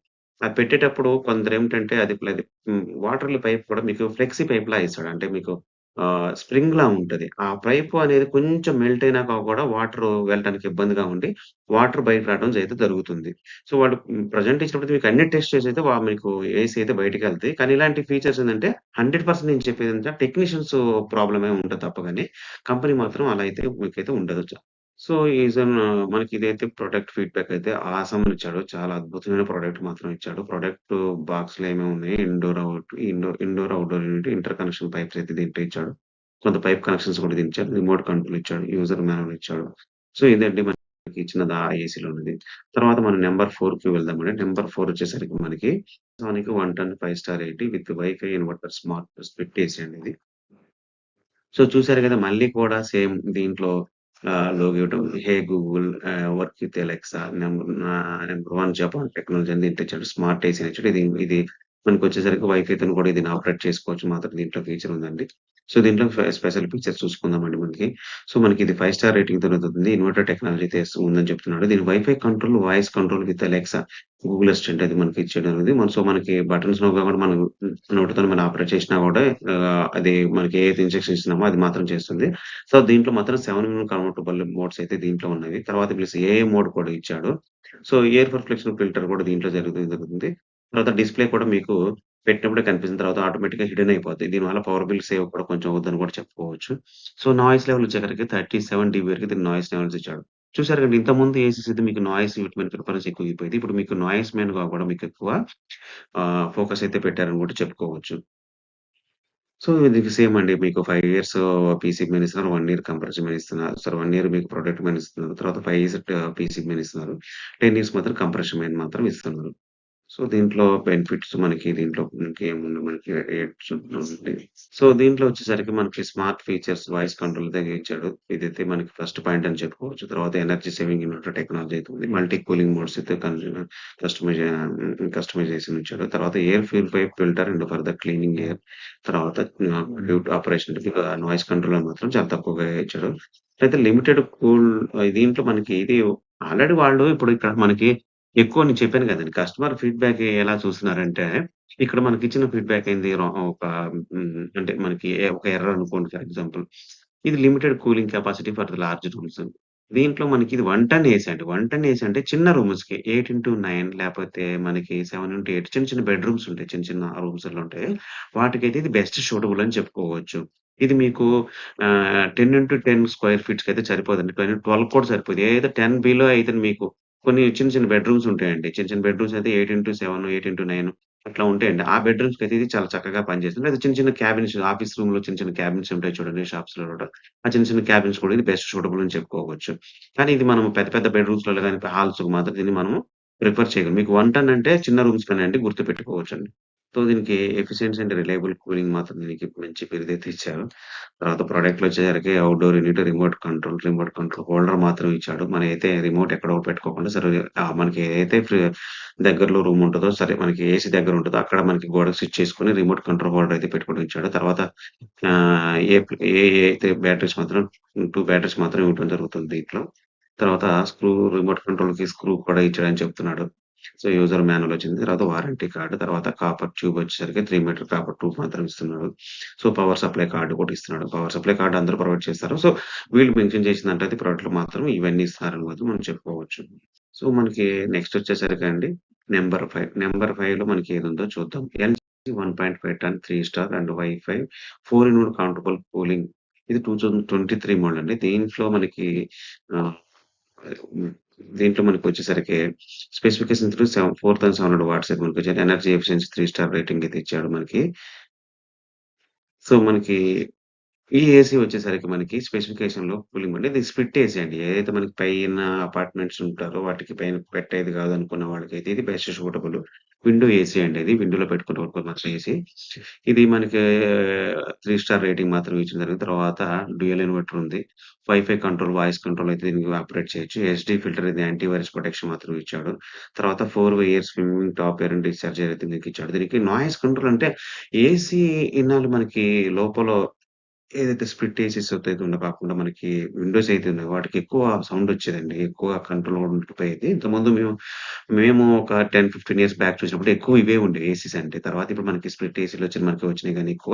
అది పెట్టేటప్పుడు కొందరేమిటంటే అది వాటర్‌ల పైప్ కూడా మీకు ఫ్లెక్సీ పైప్‌లా ఇస్తాడు. అంటే మీకు స్ప్రింగ్‌లా ఉంటది. ఆ పైపు అనేది కొంచెం మెల్ట్ అయినాక కూడా వాటరు వెళ్ళటానికి ఇబ్బందిగా ఉండి, వాటర్ బయటకి రావడం అయితే జరుగుతుంది. వాళ్ళు ప్రెజెంట్ ఇచ్చినప్పుడు మీకు అన్ని టెస్ట్ చేసైతే మీకు ఏసీ అయితే బయటికెళ్తాయి. కానీ ఇలాంటి ఫీచర్స్ ఏందంటే 100% నేను చెప్పేదేంటంటే టెక్నీషియన్స్ ప్రాబ్లమే ఉంటది తప్ప గాని, కంపెనీ మాత్రం అలా అయితే మీకైతే ఉండదు. ఈజ్ అన్ మనకి ఇదైతే ప్రొడక్ట్ ఫీడ్‌బ్యాక్ అయితే ఆసమ్ అని ఇచ్చాడు. చాలా అద్భుతమైన ప్రొడక్ట్ మాత్రం ఇచ్చాడు. ప్రొడక్ట్ బాక్స్‌లో ఏమేమి ఉన్నాయి indoor, outdoor unit, inter connection pipes అయితే దీంట్లో ఇచ్చాడు. కొంత పైప్ కనెక్షన్స్ కూడా దీనిచ్చాడు. రిమోట్ కంట్రోల్ ఇచ్చాడు. యూజర్ మాన్యువల్ ఇచ్చాడు. ఇదండి మనకి ఇచ్చినది ఆ ఏసీలోనిది. తర్వాత మనం నంబర్ 4కి వెళ్దామండి. నంబర్ 4 వచ్చేసరికి మనకి సానిక్ 1 ton 5 star rating with wifi inverter smart split AC అండి ఇది. చూసారు గదా! మళ్ళీ కూడా సేమ్ దీంట్లో లోగో ఇవ్వటం. హే Google work with Alexa number 1 Japan technology అని దీంట్లో ఇచ్చాడు. స్మార్ట్ ఏసీ అని ఇచ్చాడు. ఇది మనకొచ్చేసరికి వైఫైతోని కూడా దీన్ని ఆపరేట్ చేసుకోవచ్చు మాత్రం దీంట్లో ఫీచర్ ఉందండి. దీంట్లో స్పెషల్ ఫీచర్స్ చూసుకుందామండి మనకి. మనకి ఇది 5 స్టార్ రేటింగ్‌తోని వస్తుంది. ఇన్వర్టర్ టెక్నాలజీ అయితే ఉందని చెప్తున్నాడు. దీని wifi control, voice control with Alexa, Google assistant అది మనకి ఇచ్చేయడం అనేది. మనకి బటన్స్ నొక్కగా కూడా మనం నోటితోని మనం ఆపరేట్ చేసినా కూడా అది మనకి ఏదైతే ఇన్‌స్ట్రక్షన్స్ ఇస్తున్నామో అది మాత్రం చేస్తుంది. దీంట్లో మాత్రం 7 కన్వర్టబుల్ మోడ్స్ అయితే దీంట్లో ఉన్నవి. తర్వాత ప్లస్ ఏఐ మోడ్ కూడా ఇచ్చాడు. ఎయిర్ పర్ఫ్లెక్షన్ ఫిల్టర్ కూడా దీంట్లో జరుగుతుంది. తర్వాత డిస్‌ప్లే కూడా మీకు పెట్టినప్పుడే కనిపిస్తుంది. తర్వాత ఆటోమేటిక్‌గా హిడెన్ అయిపోద్ది. దీనివల్ల పవర్ బిల్ సేవ్ కూడా కొంచెం అవుద్దని కూడా చెప్పుకోవచ్చు. నాయిస్ లెవెల్ వచ్చేసరికి 37 డీబీ వరకు దీని నాయిస్ లెవెల్స్ ఇచ్చాడు. చూసారు కదండీ! ఇంతకుముందు ఏసీస్ అయితే మీకు నాయిస్ వీటి మీద ప్రిఫరెన్స్ ఎక్కువైపోయేది. ఇప్పుడు మీకు నాయిస్ మీదగా కూడా మీకు ఎక్కువ ఫోకస్ అయితే పెట్టారని కూడా చెప్పుకోవచ్చు. సో, ఇది సేమ్ అండి. మీకు 5 ఇయర్స్ పీసీకి మెయిన్ ఇస్తున్నారు. 1 ఇయర్ కంప్రెషన్ మెయిన్ ఇస్తున్నారు. 1 ఇయర్ మీకు ప్రొటెక్టర్ మెయిన్ ఇస్తున్నారు. తర్వాత 5 ఇయర్స్ పీసీకి మెయిన్ ఇస్తున్నారు. 10 ఇయర్స్ మాత్రం కంప్రెషన్ మెయిన్ మాత్రం ఇస్తున్నారు. సో, దీంట్లో బెనిఫిట్స్ దీంట్లో ఇంకేముంది మనకి ఉంటాయి. సో, దీంట్లో వచ్చేసరికి మనకి స్మార్ట్ ఫీచర్స్, వాయిస్ కంట్రోల్ దగ్గర ఇచ్చాడు. ఇదైతే మనకి ఫస్ట్ పాయింట్ అని చెప్పుకోవచ్చు. తర్వాత ఎనర్జీ సేవింగ్ ఇన్వర్టర్ టెక్నాలజీ అయితే ఉంది. మల్టీ కూలింగ్ మోడ్స్ అయితే కస్టమైజ్ కస్టమైజేషన్ ఇచ్చాడు. తర్వాత air purify filter and further cleaning air. తర్వాత మ్యూట్ ఆపరేషన్ అంటే మీకు నాయిస్ కంట్రోలర్ మాత్రం చాలా తక్కువగా ఇచ్చాడు. అయితే లిమిటెడ్ కూల్ దీంట్లో మనకి ఇది ఆల్రెడీ వాళ్ళు ఇప్పుడు ఇక్కడ మనకి ఎక్కువ నేను చెప్పాను గదండీ! కస్టమర్ ఫీడ్‌బ్యాక్ ఎలా చూస్తున్నారంటే, ఇక్కడ మనకిచ్చిన ఫీడ్‌బ్యాక్ ఏంది ఒక అంటే మనకి ఒక ఎర్రర్ అనుకోండి ఫర్ ఎగ్జాంపుల్. ఇది limited cooling capacity for the large rooms. దీంట్లో మనకి ఇది 1 టన్ ఏసీ అండి. 1 టన్ ఏసీ అంటే చిన్న రూమ్స్‌కి 8/9 లేపోతే మనకి 7/8 చిన్న చిన్న బెడ్‌రూమ్స్ ఉంటాయి. చిన్న చిన్న రూమ్స్‌లో ఉంటాయి. వాటికైతే ఇది బెస్ట్ సూటబుల్ అని చెప్పుకోవచ్చు. ఇది మీకు 10/10 స్క్వేర్ ఫీట్స్‌కైతే సరిపోదండి. కానీ 12 కూడా సరిపోదు. ఏదైతే 10 బిలో అయితే మీకు కొన్ని చిన్న చిన్న బెడ్‌రూమ్స్ ఉంటాయండి. చిన్న చిన్న బెడ్‌రూమ్స్ అయితే 8/7, 8/9 అట్లా ఉంటాయండి. ఆ బెడ్‌రూమ్స్‌కైతే ఇది చాలా చక్కగా పనిచేస్తుంది. లేదా చిన్న చిన్న క్యాబిన్స్ ఆఫీస్ రూమ్‌లో చిన్న చిన్న క్యాబిన్స్ ఉంటాయి చూడండి షాప్స్‌లో కూడా. ఆ చిన్న చిన్న క్యాబిన్స్ కూడా ఇది బెస్ట్ సూటబుల్ అని చెప్పుకోవచ్చు. కానీ ఇది మనం పెద్ద పెద్ద బెడ్‌రూమ్స్‌లో గాని హాల్స్‌కి మాత్రం దీన్ని మనము ప్రిఫర్ చేయలేం. మీకు 1 టన్ అంటే చిన్న రూమ్స్ కనండి గుర్తుపెట్టుకోవచ్చండి. సో, దీనికి ఎఫిషియన్సీ అండ్ రిలయబుల్ కూలింగ్ మాత్రం దీనికి మంచి బిరుదైతే ఇచ్చారు. తర్వాత ప్రొడక్ట్‌లో వచ్చేసరికి outdoor unit, remote control holder మాత్రం ఇచ్చాడు. మనమైతే రిమోట్ ఎక్కడో పెట్టుకోకుండా సరే మనకి ఏదైతే దగ్గరలో రూమ్ ఉంటదో సరే మనకి ఏసీ దగ్గర ఉంటదో అక్కడ మనకి గోడకి స్విచ్ చేసుకొని రిమోట్ కంట్రోల్ హోల్డర్ అయితే పెట్టుకొని ఇచ్చాడు. తర్వాత ఆహ్, ఏ ఏ ఏ అయితే బ్యాటరీస్ మాత్రం 2 బ్యాటరీస్ మాత్రం ఇవ్వడం జరుగుతుంది దీంట్లో. తర్వాత రిమోట్ కంట్రోల్‌కి స్క్రూ కూడా ఇచ్చాడని చెప్తున్నాడు. సో, యూజర్ మాన్యువల్ వచ్చింది. తర్వాత వారంటీ కార్డ్, తర్వాత కాపర్ ట్యూబ్ వచ్చేసరికి 3 మీటర్ కాపర్ ట్యూబ్ మాత్రం ఇస్తున్నాడు. సో, పవర్ సప్లై కార్డ్ కూడా ఇస్తున్నాడు. పవర్ సప్లై కార్డ్ అందరూ ప్రొవైడ్ చేస్తారు. సో, వీళ్ళు మెన్షన్ చేసిందంటే అది ప్రొడక్ట్‌లో మాత్రం ఇవన్నీ ఇస్తున్నారని మాత్రం మనం చెప్పుకోవచ్చు. సో, మనకి నెక్స్ట్ వచ్చేసరికండి నంబర్ 5లో మనకి ఏదుందో చూద్దాం. LG 1.5 ton 3 star and wifi 4 in 1 countable cooling. ఇది 2023 మోడల్ అండి. ఆహ్, హ్మ్. దీంట్లో మనకొచ్చేసరికి స్పెసిఫికేషన్ త్రూ 4700 వాట్స్ అయితే మనకొచ్చాయి. ఎనర్జీ ఎఫిషియన్సీ 3 స్టార్ రేటింగ్ అయితే ఇచ్చాడు మనకి. సో, మనకి ఈ ఏసీ వచ్చేసరికి మనకి స్పెసిఫికేషన్‌లో కూలింగ్ అంటే ఇది స్ప్లిట్ ఏసీ అండి. ఏదైతే మనకి పైన అపార్ట్మెంట్స్ ఉంటారో వాటికి పైన పెట్టేది కాదనుకున్న వాళ్ళకైతే ఇది బెస్ట్ సూటబుల్. విండో ఏసీ అండి ఇది. విండోలో పెట్టుకునే వాళ్ళకి మాత్రం ఏసీ. ఇది మనకి 3 స్టార్ రేటింగ్ మాత్రం ఇచ్చిన జరిగింది. తర్వాత డ్యూయల్ ఇన్వర్టర్ ఉంది. వైఫై కంట్రోల్, వాయిస్ కంట్రోల్ అయితే దీనికి ఆపరేట్ చేయొచ్చు. ఎస్‌డీ ఫిల్టర్ ఇది యాంటీ వైరస్ ప్రొటెక్షన్ మాత్రం ఇచ్చాడు. తర్వాత 4 years swimming top air and discharge air అయితే దీనికి ఇచ్చాడు. దీనికి నాయిస్ కంట్రోల్ అంటే ఏసీ ఇన్నాళ్ళు మనకి లోపల ఏదైతే స్ప్లిట్ ఏసీస్ అయితే కాకుండా మనకి విండోస్ అయితే ఉన్నాయో వాటికి ఎక్కువ సౌండ్ వచ్చేదండి. ఎక్కువ కంట్రోల్ ఉండిపోయేది. ఇంతకుముందు మేము ఒక 10, 15 ఇయర్స్ బ్యాక్ చూసినప్పుడు ఎక్కువ ఇవే ఉండేవి ఏసీస్ అంటే. తర్వాత ఇప్పుడు మనకి స్ప్లిట్ ఏసీలొచ్చి మనకి వచ్చినాయి గానీ ఎక్కువ.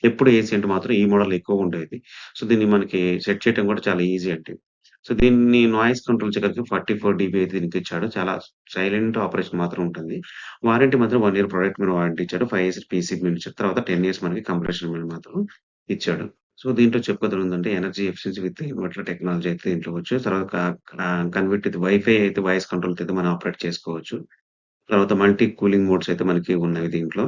ఎప్పుడు ఏసీ అంటే మాత్రం ఈ మోడల్ ఎక్కువుండేది. సో, దీన్ని మనకి సెట్ చేయటం కూడా చాలా ఈజీ అండి. సో, దీన్ని నాయిస్ కంట్రోల్ వచ్చేసరికి 44 డీబీ అయితే దీనికిచ్చాడు. చాలా సైలెంట్ ఆపరేషన్ మాత్రం ఉంటుంది. వారంటీ మాత్రం 1 ఇయర్ ప్రొడక్ట్ మీద వారంటీ ఇచ్చాడు. 5 ఇయర్స్ పీసీకి మీద ఇచ్చాడు. తర్వాత 10 ఇయర్స్ మనకి కంప్రెషన్ మీద మాత్రం ఇచ్చాడు. సో, దీంట్లో చెప్పుకోదలుందంటే energy efficiency with inverter technology అయితే దీంట్లో వచ్చు. తర్వాత కన్వర్ట్ విత్ వైఫై అయితే వాయిస్ కంట్రోల్‌తో అయితే మనం ఆపరేట్ చేసుకోవచ్చు. తర్వాత మల్టీ కూలింగ్ మోడ్స్ అయితే మనకి ఉన్నవి దీంట్లో.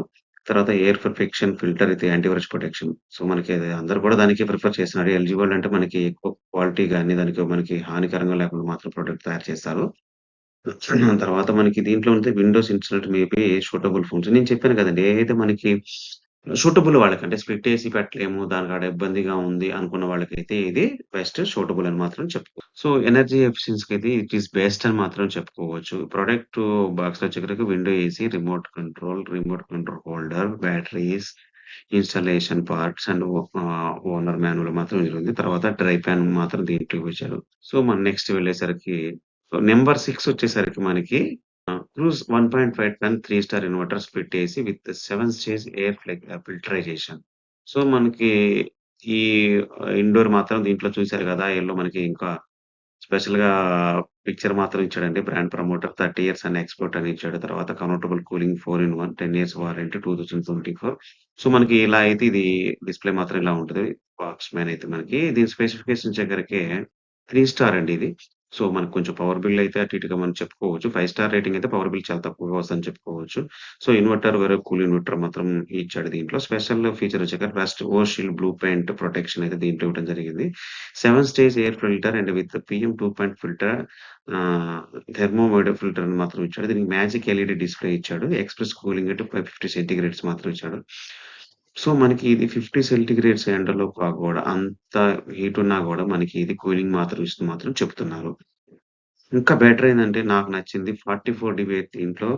తర్వాత ఎయిర్ పర్ఫెక్షన్ ఫిల్టర్ అయితే యాంటీ వైరస్ ప్రొటెక్షన్. సో, మనకి అది అందరూ కూడా దానికే ప్రిఫర్ చేస్తున్నారు. ఎల్‌జీ వాళ్ళు అంటే మనకి ఎక్కువ క్వాలిటీ గాని, దానికి మనకి హానికరంగా లేకుండా మాత్రం ప్రొడక్ట్ తయారు చేస్తారు. తర్వాత మనకి దీంట్లో ఉంటే విండోస్ ఇన్స్టాలేట్ మేబీ సూటబుల్ ఫోన్స్. నేను చెప్పాను కదండీ! ఏదైతే మనకి సూటబుల్ వాళ్ళకంటే స్ప్లిట్ ఏసీ పెట్టలేము. దానికాడ ఇబ్బందిగా ఉంది అనుకున్న వాళ్ళకైతే ఇది బెస్ట్ సూటబుల్ అని మాత్రం చెప్పుకోవచ్చు. సో, ఎనర్జీ ఎఫిషియన్సీ‌కైతే ఇట్ ఈస్ బెస్ట్ అని మాత్రం చెప్పుకోవచ్చు. ప్రొడక్ట్ బాక్స్‌లో వచ్చేసరికి window AC, remote control holder, batteries, installation parts and owner manual మాత్రం ఇది ఉంది. తర్వాత డ్రై ప్యాన్ మాత్రం దీంట్లో ఇచ్చారు. సో, మనం నెక్స్ట్ వెళ్ళేసరికి నంబర్ 6 వచ్చేసరికి మనకి Cruise 1.5 ton 3 star inverter split AC with 7 stage air filterization. So, మనకి ఈ ఇండోర్ మాత్రం దీంట్లో చూసారు గదా! యెల్లో మనకి ఇంకా స్పెషల్‌గా పిక్చర్ మాత్రం ఇచ్చాడండి. బ్రాండ్ ప్రమోటర్ 30 ఇయర్స్ అని ఎక్స్‌పోర్ట్ అని ఇచ్చాడు. తర్వాత comfortable cooling 4 in 1 10 years warranty 2024. So, మనకి ఇలా అయితే ఇది డిస్‌ప్లే మాత్రం ఇలా ఉంటది. బాక్స్ మ్యాన్ అయితే మనకి దీని స్పెసిఫికేషన్స్ దగ్గరికి 3 స్టార్ అండి ఇది. సో, మనకు కొంచెం పవర్ బిల్ అయితే అటు ఇటుగా మనం చెప్పుకోవచ్చు. 5 స్టార్ రేటింగ్ అయితే పవర్ బిల్ చాలా తక్కువగా వస్తదని చెప్పుకోవచ్చు. సో, ఇన్వర్టర్ వేరే కూల్ ఇన్వర్టర్ మాత్రం ఇచ్చాడు దీంట్లో. స్పెషల్ ఫీచర్ వచ్చాక రస్ట్ ఓషీల్డ్ బ్లూ పెయింట్ ప్రొటెక్షన్ అయితే దీంట్లో ఇవ్వడం జరిగింది. 7 stage air filter and with PM 2 point filter ఆహ్, థెర్మోమీటర్ ఫిల్టర్ అని మాత్రం ఇచ్చాడు. దీనికి మ్యాజిక్ ఎల్ఈడీ డిస్‌ప్లే ఇచ్చాడు. ఎక్స్‌ప్రెస్ కూలింగ్ అంటే 50 సెంటీగ్రేడ్స్ మాత్రం ఇచ్చాడు. సో, మనకి ఇది 50 సెంటీగ్రేడ్స్ ఎండలో గూడా అంత హీట్ ఉన్నా గూడా మనకి ఇది కూలింగ్ మాత్రం ఇస్తుంది మాత్రం చెప్తున్నారు. ఇంకా బెటర్ ఏందంటే నాకు నచ్చింది 44 డీబీ దీంట్లో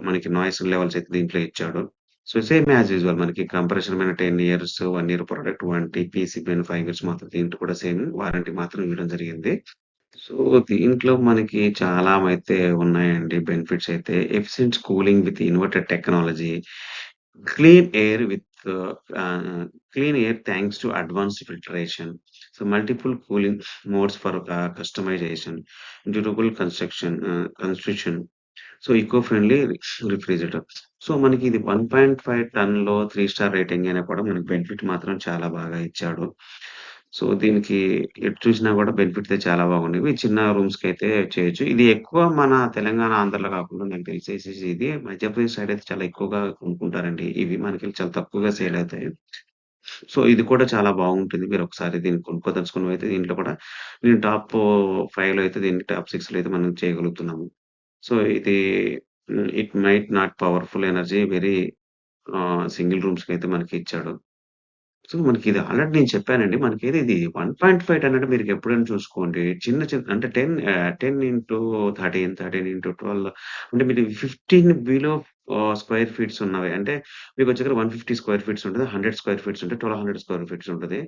మనకి నాయిస్ లెవెల్స్ అయితే దీంట్లో ఇచ్చాడు. సో, సేమ్ యాజ్ యూజువల్ మనకి కంప్రెషన్ మీద 10 years, 1 year product warranty, PC పైన 5 ఇయర్స్ మాత్రం దీంట్లో కూడా సేమ్ వారంటీ మాత్రం ఇవ్వడం జరిగింది. సో, దీంట్లో మనకి చాలా అయితే ఉన్నాయండి బెనిఫిట్స్ అయితే. Efficient cooling with inverter technology, clean air with ah, clean air thanks to advanced filtration. So, multiple cooling modes for customisation, durable construction. So, eco friendly refrigerator. So, మనకి ఇది 1.5 టన్‌లో 3 స్టార్ రేటింగ్ అయినా కూడా మనకి benefit మాత్రం చాలా బాగా ఇచ్చాడు. So, దీనికి ఎటు చూసినా కూడా బెనిఫిట్స్ అయితే చాలా బాగున్నాయి. ఇవి చిన్న రూమ్స్‌కైతే చేయొచ్చు. ఇది ఎక్కువ మన తెలంగాణ, ఆంధ్రాలో కాకుండా నాకు తెలిసేసేసి ఇది మధ్యప్రదేశ్ సైడ్ అయితే చాలా ఎక్కువగా కొనుక్కుంటారండి. ఇవి మనకి చాలా తక్కువగా సేల్ అవుతాయి. సో, ఇది కూడా చాలా బాగుంటుంది. మీరొకసారి దీన్ని కొనుక్కోదలుచుకున్నవైతే దీంట్లో కూడా నేను టాప్ 5లో అయితే దీన్ని టాప్ 6లో అయితే మనం చేయగలుగుతున్నాము. సో, ఇది it might not powerful energy very single రూమ్స్‌కైతే మనకిచ్చాడు. సో, మనకిది ఆల్రెడీ నేను చెప్పానండి. మనకేది ఇది 1.5 టన్ అంటే మీరెప్పుడైనా చూసుకోండి. చిన్న చిన్న అంటే 10 ఇంటూ 13, 13 ఇంటూ 12 అంటే మీరు 15 బిలో స్క్వేర్ ఫీట్స్ ఉన్నవి. అంటే మీకొచ్చేక్కడ 150 స్క్వేర్ ఫీట్స్ ఉంటది. 100 స్క్వేర్ ఫీట్స్ ఉంటది. 1200 స్క్వేర్ ఫీట్స్ ఉంటది.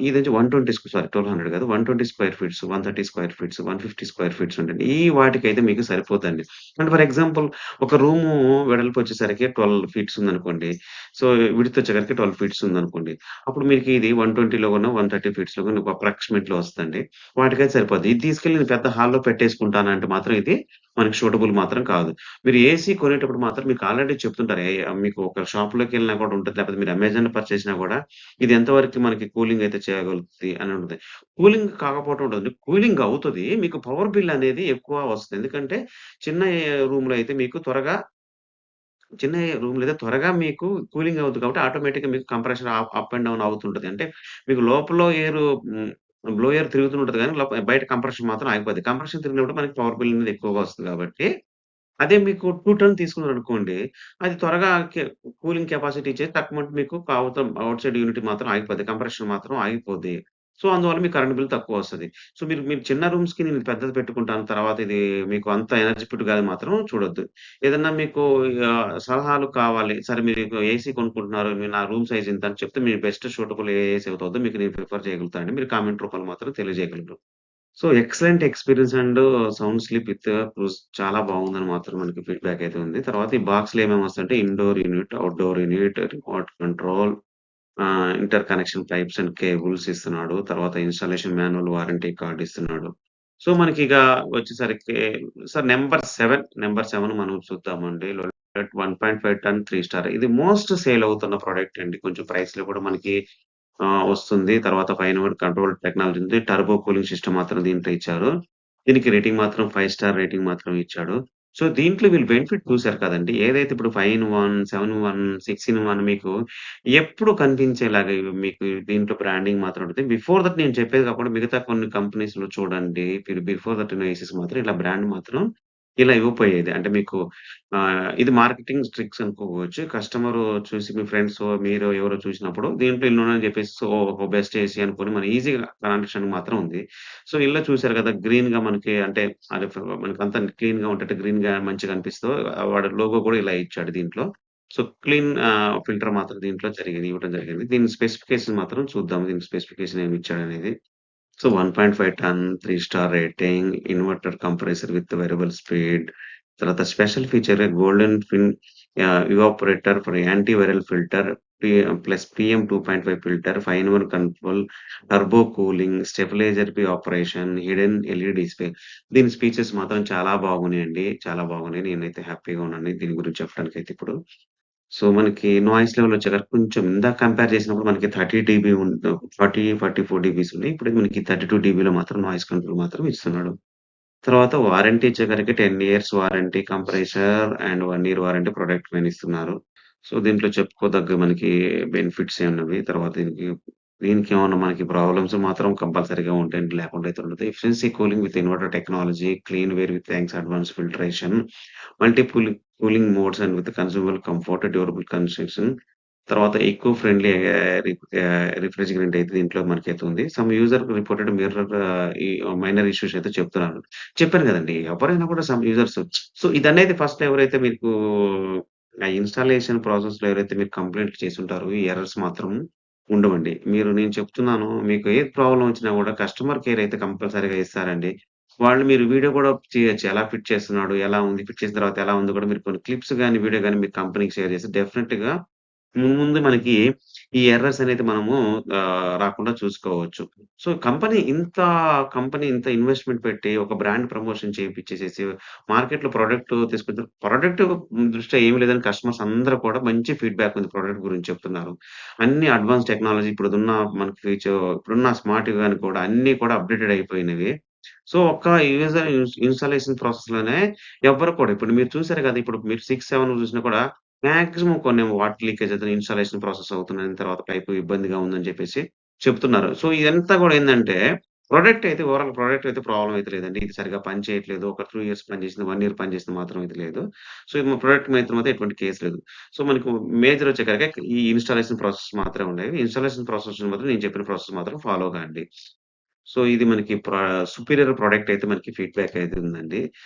ఇదొచ్చి 120 సారీ 1200 కాదు. 120 square feets, 130 square feets, 150 square feets ఉంటండి. ఈ వాటికైతే మీకు సరిపోద్దండి. అంటే ఫర్ ఎగ్జాంపుల్ ఒక రూము వెడల్పొచ్చేసరికి 12 ఫీట్స్ ఉందనుకోండి. సో, విడ్త్ వచ్చేసరికి 12 ఫీట్స్ ఉందనుకోండి. అప్పుడు మీకు ఇది 120లో గానో, 130 ఫీట్స్‌లో గానో ఒక అప్రాక్సిమేట్‌లో వస్తదండి. వాటికైతే సరిపోద్ది. ఇది తీసుకెళ్ళి నేను పెద్ద హాల్‌లో పెట్టేసుకుంటానంటే మాత్రం ఇది మనకి సూటబుల్ మాత్రం కాదు. మీరు ఏసీ కొనేటప్పుడు మాత్రం మీకు ఆల్రెడీ చెప్తుంటారు. మీకు ఒక షాప్‌లోకెళ్ళినా కూడా ఉంటది. లేకపోతే మీరు అమెజాన్‌లో పర్చేసినా కూడా ఇది ఎంతవరకు మనకి కూలింగ్ అయితే చేయగలుగుతది అని ఉంటది. కూలింగ్ కాకపోవటం ఉండదు. కూలింగ్ అవుతది. మీకు పవర్ బిల్ అనేది ఎక్కువ వస్తది. ఎందుకంటే చిన్న రూమ్‌లో అయితే మీకు చిన్న రూమ్‌లో అయితే త్వరగా మీకు కూలింగ్ అవుద్ది కాబట్టి ఆటోమేటిక్‌గా మీకు కంప్రెషన్ అప్ అండ్ డౌన్ అవుతుంటది. అంటే మీకు లోపల బ్లో ఎయిర్ తిరుగుతూ ఉంటది గానీ బయట కంప్రెషన్ మాత్రం ఆగిపోద్ది. కంప్రెషన్ తిరిగినప్పుడు మనకి పవర్ బిల్ అనేది ఎక్కువగా వస్తది కాబట్టి అదే మీకు 2 టర్న్ తీసుకున్నారనుకోండి, అది త్వరగా కూలింగ్ కెపాసిటీ ఇచ్చేది టక్‌మని మీకు ఔట్ సైడ్ యూనిట్ మాత్రం ఆగిపోద్ది. కంప్రెషన్ మాత్రం ఆగిపోద్ది. సో, అందువల్ల మీకు కరెంట్ బిల్ తక్కువొస్తది. సో, మీరు మీరు చిన్న రూమ్స్‌కి నేను పెద్దది పెట్టుకుంటాను. తర్వాత ఇది మీకు అంత ఎనర్జీ ఫుడ్ గాని మాత్రం చూడొద్దు. ఏదన్నా మీకు సలహాలు కావాలి. సరే మీరు ఏసీ కొనుక్కుంటున్నారు. మీరు నా రూమ్ సైజ్ ఇంత అని చెప్తే మీ బెస్ట్ సూటబుల్ ఏ ఏసీ అవుతదో మీకు నేను ప్రిఫర్ చేయగలుగుతానండి. మీరు కామెంట్ రూపంలో మాత్రం తెలియజేయగలరు. So, excellent experience and sound sleep with cruise చాలా బాగుందని మాత్రం మనకి ఫీడ్‌బ్యాక్ అయితే ఉంది. తర్వాత ఈ బాక్స్‌లో ఏమేమి వస్తాయంటే indoor unit, outdoor unit, remote control, inter connection pipes and cables ఇస్తున్నాడు. తర్వాత ఇన్‌స్టాలేషన్ మాన్యువల్, వారంటీ కార్డ్ ఇస్తున్నాడు. సో, మనకిగ వచ్చేసరికి నంబర్ 7 మనం చూద్దామండి. 1.5 టన్ 3 స్టార్. ఇది మోస్ట్ సేల్ అవుతున్న ప్రొడక్ట్ అండి. కొంచెం ప్రైస్‌లో కూడా మనకి వస్తుంది. తర్వాత పైన కూడా కంట్రోల్ టెక్నాలజీ ఉంది. టర్బో కూలింగ్ సిస్టమ్ మాత్రం దీంట్లో ఇచ్చారు. దీనికి రేటింగ్ మాత్రం 5 స్టార్ రేటింగ్ మాత్రం ఇచ్చాడు. సో, దీంట్లో వీళ్ళు బెనిఫిట్ చూసారు కదండీ! ఏదైతే ఇప్పుడు 5 ఇన్ 1, 7 ఇన్ 1, 6 ఇన్ 1 మీకు ఎప్పుడు కనిపించేలాగా మీకు దీంట్లో బ్రాండింగ్ మాత్రం ఉంటది. బిఫోర్ థట్ నేను చెప్పేది కాకుండా మిగతా కొన్ని కంపెనీస్‌లో చూడండి. మీరు బిఫోర్ థట్ ఉన్న ఏసీస్ మాత్రం ఇలా బ్రాండ్ మాత్రం ఇలా ఇవ్వకపోయేది. అంటే మీకు ఇది మార్కెటింగ్ ట్రిక్స్ అనుకోవచ్చు. కస్టమరు చూసి మీ ఫ్రెండ్సో, మీరో ఎవరో చూసినప్పుడు దీంట్లో ఇన్నున్నాయని చెప్పేసి సో, ఓహో! బెస్ట్ ఏసీ అనుకోని మనం ఈజీగా అండర్‌స్టాండింగ్ మాత్రం ఉంది. సో, ఇల్లు చూసారు కదా! గ్రీన్‌గా మనకి అంటే అది మనకంతా క్లీన్‌గా ఉంటట్టు గ్రీన్‌గా మంచిగా అనిపిస్తూ వాడు లోగో కూడా ఇలా ఇచ్చాడు దీంట్లో. సో, క్లీన్ ఫిల్టర్ మాత్రం దీంట్లో ఇవ్వడం జరిగింది. దీని స్పెసిఫికేషన్ మాత్రం చూద్దాం. దీని స్పెసిఫికేషన్ ఏమి ఇచ్చాడనేది. So, 1.5 ton, 3 star rating, inverter compressor with variable speed, తర్వాత special feature golden fin evaporator for anti viral filter, plus PM 2.5 filter, 5 in 1 control, turbo cooling, stabiliser operation, hidden LED display. దీని స్పీచెస్ మాత్రం చాలా బాగున్నాయండి. చాలా బాగున్నాయి. నేనైతే హ్యాపీగా ఉన్నాను దీని గురించి చెప్పడానికైతే ఇప్పుడు. సో, మనకి నాయిస్ లెవెల్ వచ్చేసరికి కొంచెం ఇందాక కంపేర్ చేసినప్పుడు మనకి 30 డీబీ 40, 44 డీబీస్ ఉన్నాయి. ఇప్పుడు మనకి 32 డీబీలో మాత్రం నాయిస్ కంట్రోల్ మాత్రం ఇస్తున్నాడు. తర్వాత వారంటీ వచ్చేసరికి 10 years warranty compressor and 1 year warranty product పైన ఇస్తున్నారు. సో, దీంట్లో చెప్పుకోదగ్గ మనకి బెనిఫిట్స్ ఏమున్నవి. తర్వాత దీనికేమన్నా మనకి ప్రాబ్లమ్స్ మాత్రం కంపల్సరీగా ఉంటాయండి. లేకుండా అయితే ఉండదు. Efficiency cooling with inverter technology, clean air with thanks advance filtration, multiple cooling modes and with consumable comfort, durable construction. తర్వాత ఎకో ఫ్రెండ్లీ రిఫ్రిజిరెంట్ అయితే దీంట్లో మనకైతే ఉంది. సమ్ యూజర్ రిపోర్టెడ్ మిర్రర్ ఈ మైనర్ ఇష్యూస్ అయితే చెప్తున్నారు. చెప్పాను గదండీ! ఎవరైనా కూడా సమ్ యూజర్స్ సో, ఇదనేది ఫస్ట్ ఎవరైతే మీకు ఆ ఇన్‌స్టాలేషన్ ప్రాసెస్‌లో ఎవరైతే మీరు కంప్లెయింట్ చేసుంటారో ఈ ఎర్రర్స్ మాత్రం ఉండవండి. నేను చెప్తున్నాను మీకు ఏ ప్రాబ్లమ్ వచ్చినా గూడా కస్టమర్ కేర్ అయితే కంపల్సరీగా ఇస్తారండి. మీరు వీడియో కూడా చేయొచ్చు. ఎలా ఫిట్ చేస్తున్నాడు? ఎలా ఉంది? ఫిట్ చేసిన తర్వాత ఎలా ఉందో కూడా మీరు కొన్ని క్లిప్స్ గాని, వీడియో గాని మీరు కంపెనీకి షేర్ చేస్తే డెఫినిట్‌గా ముందు మనకి ఈ ఎర్రర్స్ అనేది మనము రాకుండా చూసుకోవచ్చు. సో, కంపెనీ ఇంత ఇన్వెస్ట్‌మెంట్ పెట్టి ఒక బ్రాండ్ ప్రమోషన్ చేపిచ్చేసేసి మార్కెట్‌లో ప్రొడక్ట్ తీసుకొచ్చిన ప్రొడక్ట్ దృష్ట్యా ఏమి లేదని కస్టమర్స్ అందరూ కూడా మంచి ఫీడ్‌బ్యాక్ ఉంది ప్రొడక్ట్ గురించి చెప్తున్నారు. అన్ని అడ్వాన్స్ టెక్నాలజీ ఇప్పుడున్న స్మార్ట్ గాని కూడా అన్నీ కూడా అప్‌డేటెడ్ అయిపోయినవి. సో, ఒక్క యూజర్ ఇన్‌స్టాలేషన్ ప్రాసెస్‌లోనే ఎవ్వరు కూడా ఇప్పుడు మీరు చూసారు కదా! ఇప్పుడు మీరు 6, 7 చూసినా కూడా మాక్సిమం కొన్నేమో వాటర్ లీకేజ్ అవుతుంది. ఇన్‌స్టాలేషన్ ప్రాసెస్ అవుతుందని, తర్వాత పైపు ఇబ్బందిగా ఉందని చెప్పేసి చెప్తున్నారు. సో, ఇదంతా గూడా ఏందంటే, ప్రొడక్ట్ అయితే ప్రాబ్లమ్ అయితే లేదండి. ఇది సరిగ్గా పని చేయట్లేదు. ఒక 2 ఇయర్స్ పనిచేసింది, 1 ఇయర్ పనిచేసింది మాత్రం ఇది లేదు. సో, ఇది మా ప్రొడక్ట్ మాత్రం అయితే ఎటువంటి కేస్ లేదు. సో, మనకు మేజర్ వచ్చేసరికి ఈ ఇన్‌స్టాలేషన్ ప్రాసెస్ మాత్రమే ఉండేవి. ఇన్‌స్టాలేషన్ ప్రాసెస్ మాత్రం నేను చెప్పిన ప్రాసెస్ మాత్రం ఫాలో కాండి. సో, ఇది మనకి సుపీరియర్ ప్రొడక్ట్ అయితే మనకి ఫీడ్‌బ్యాక్ అయితే ఉందండి.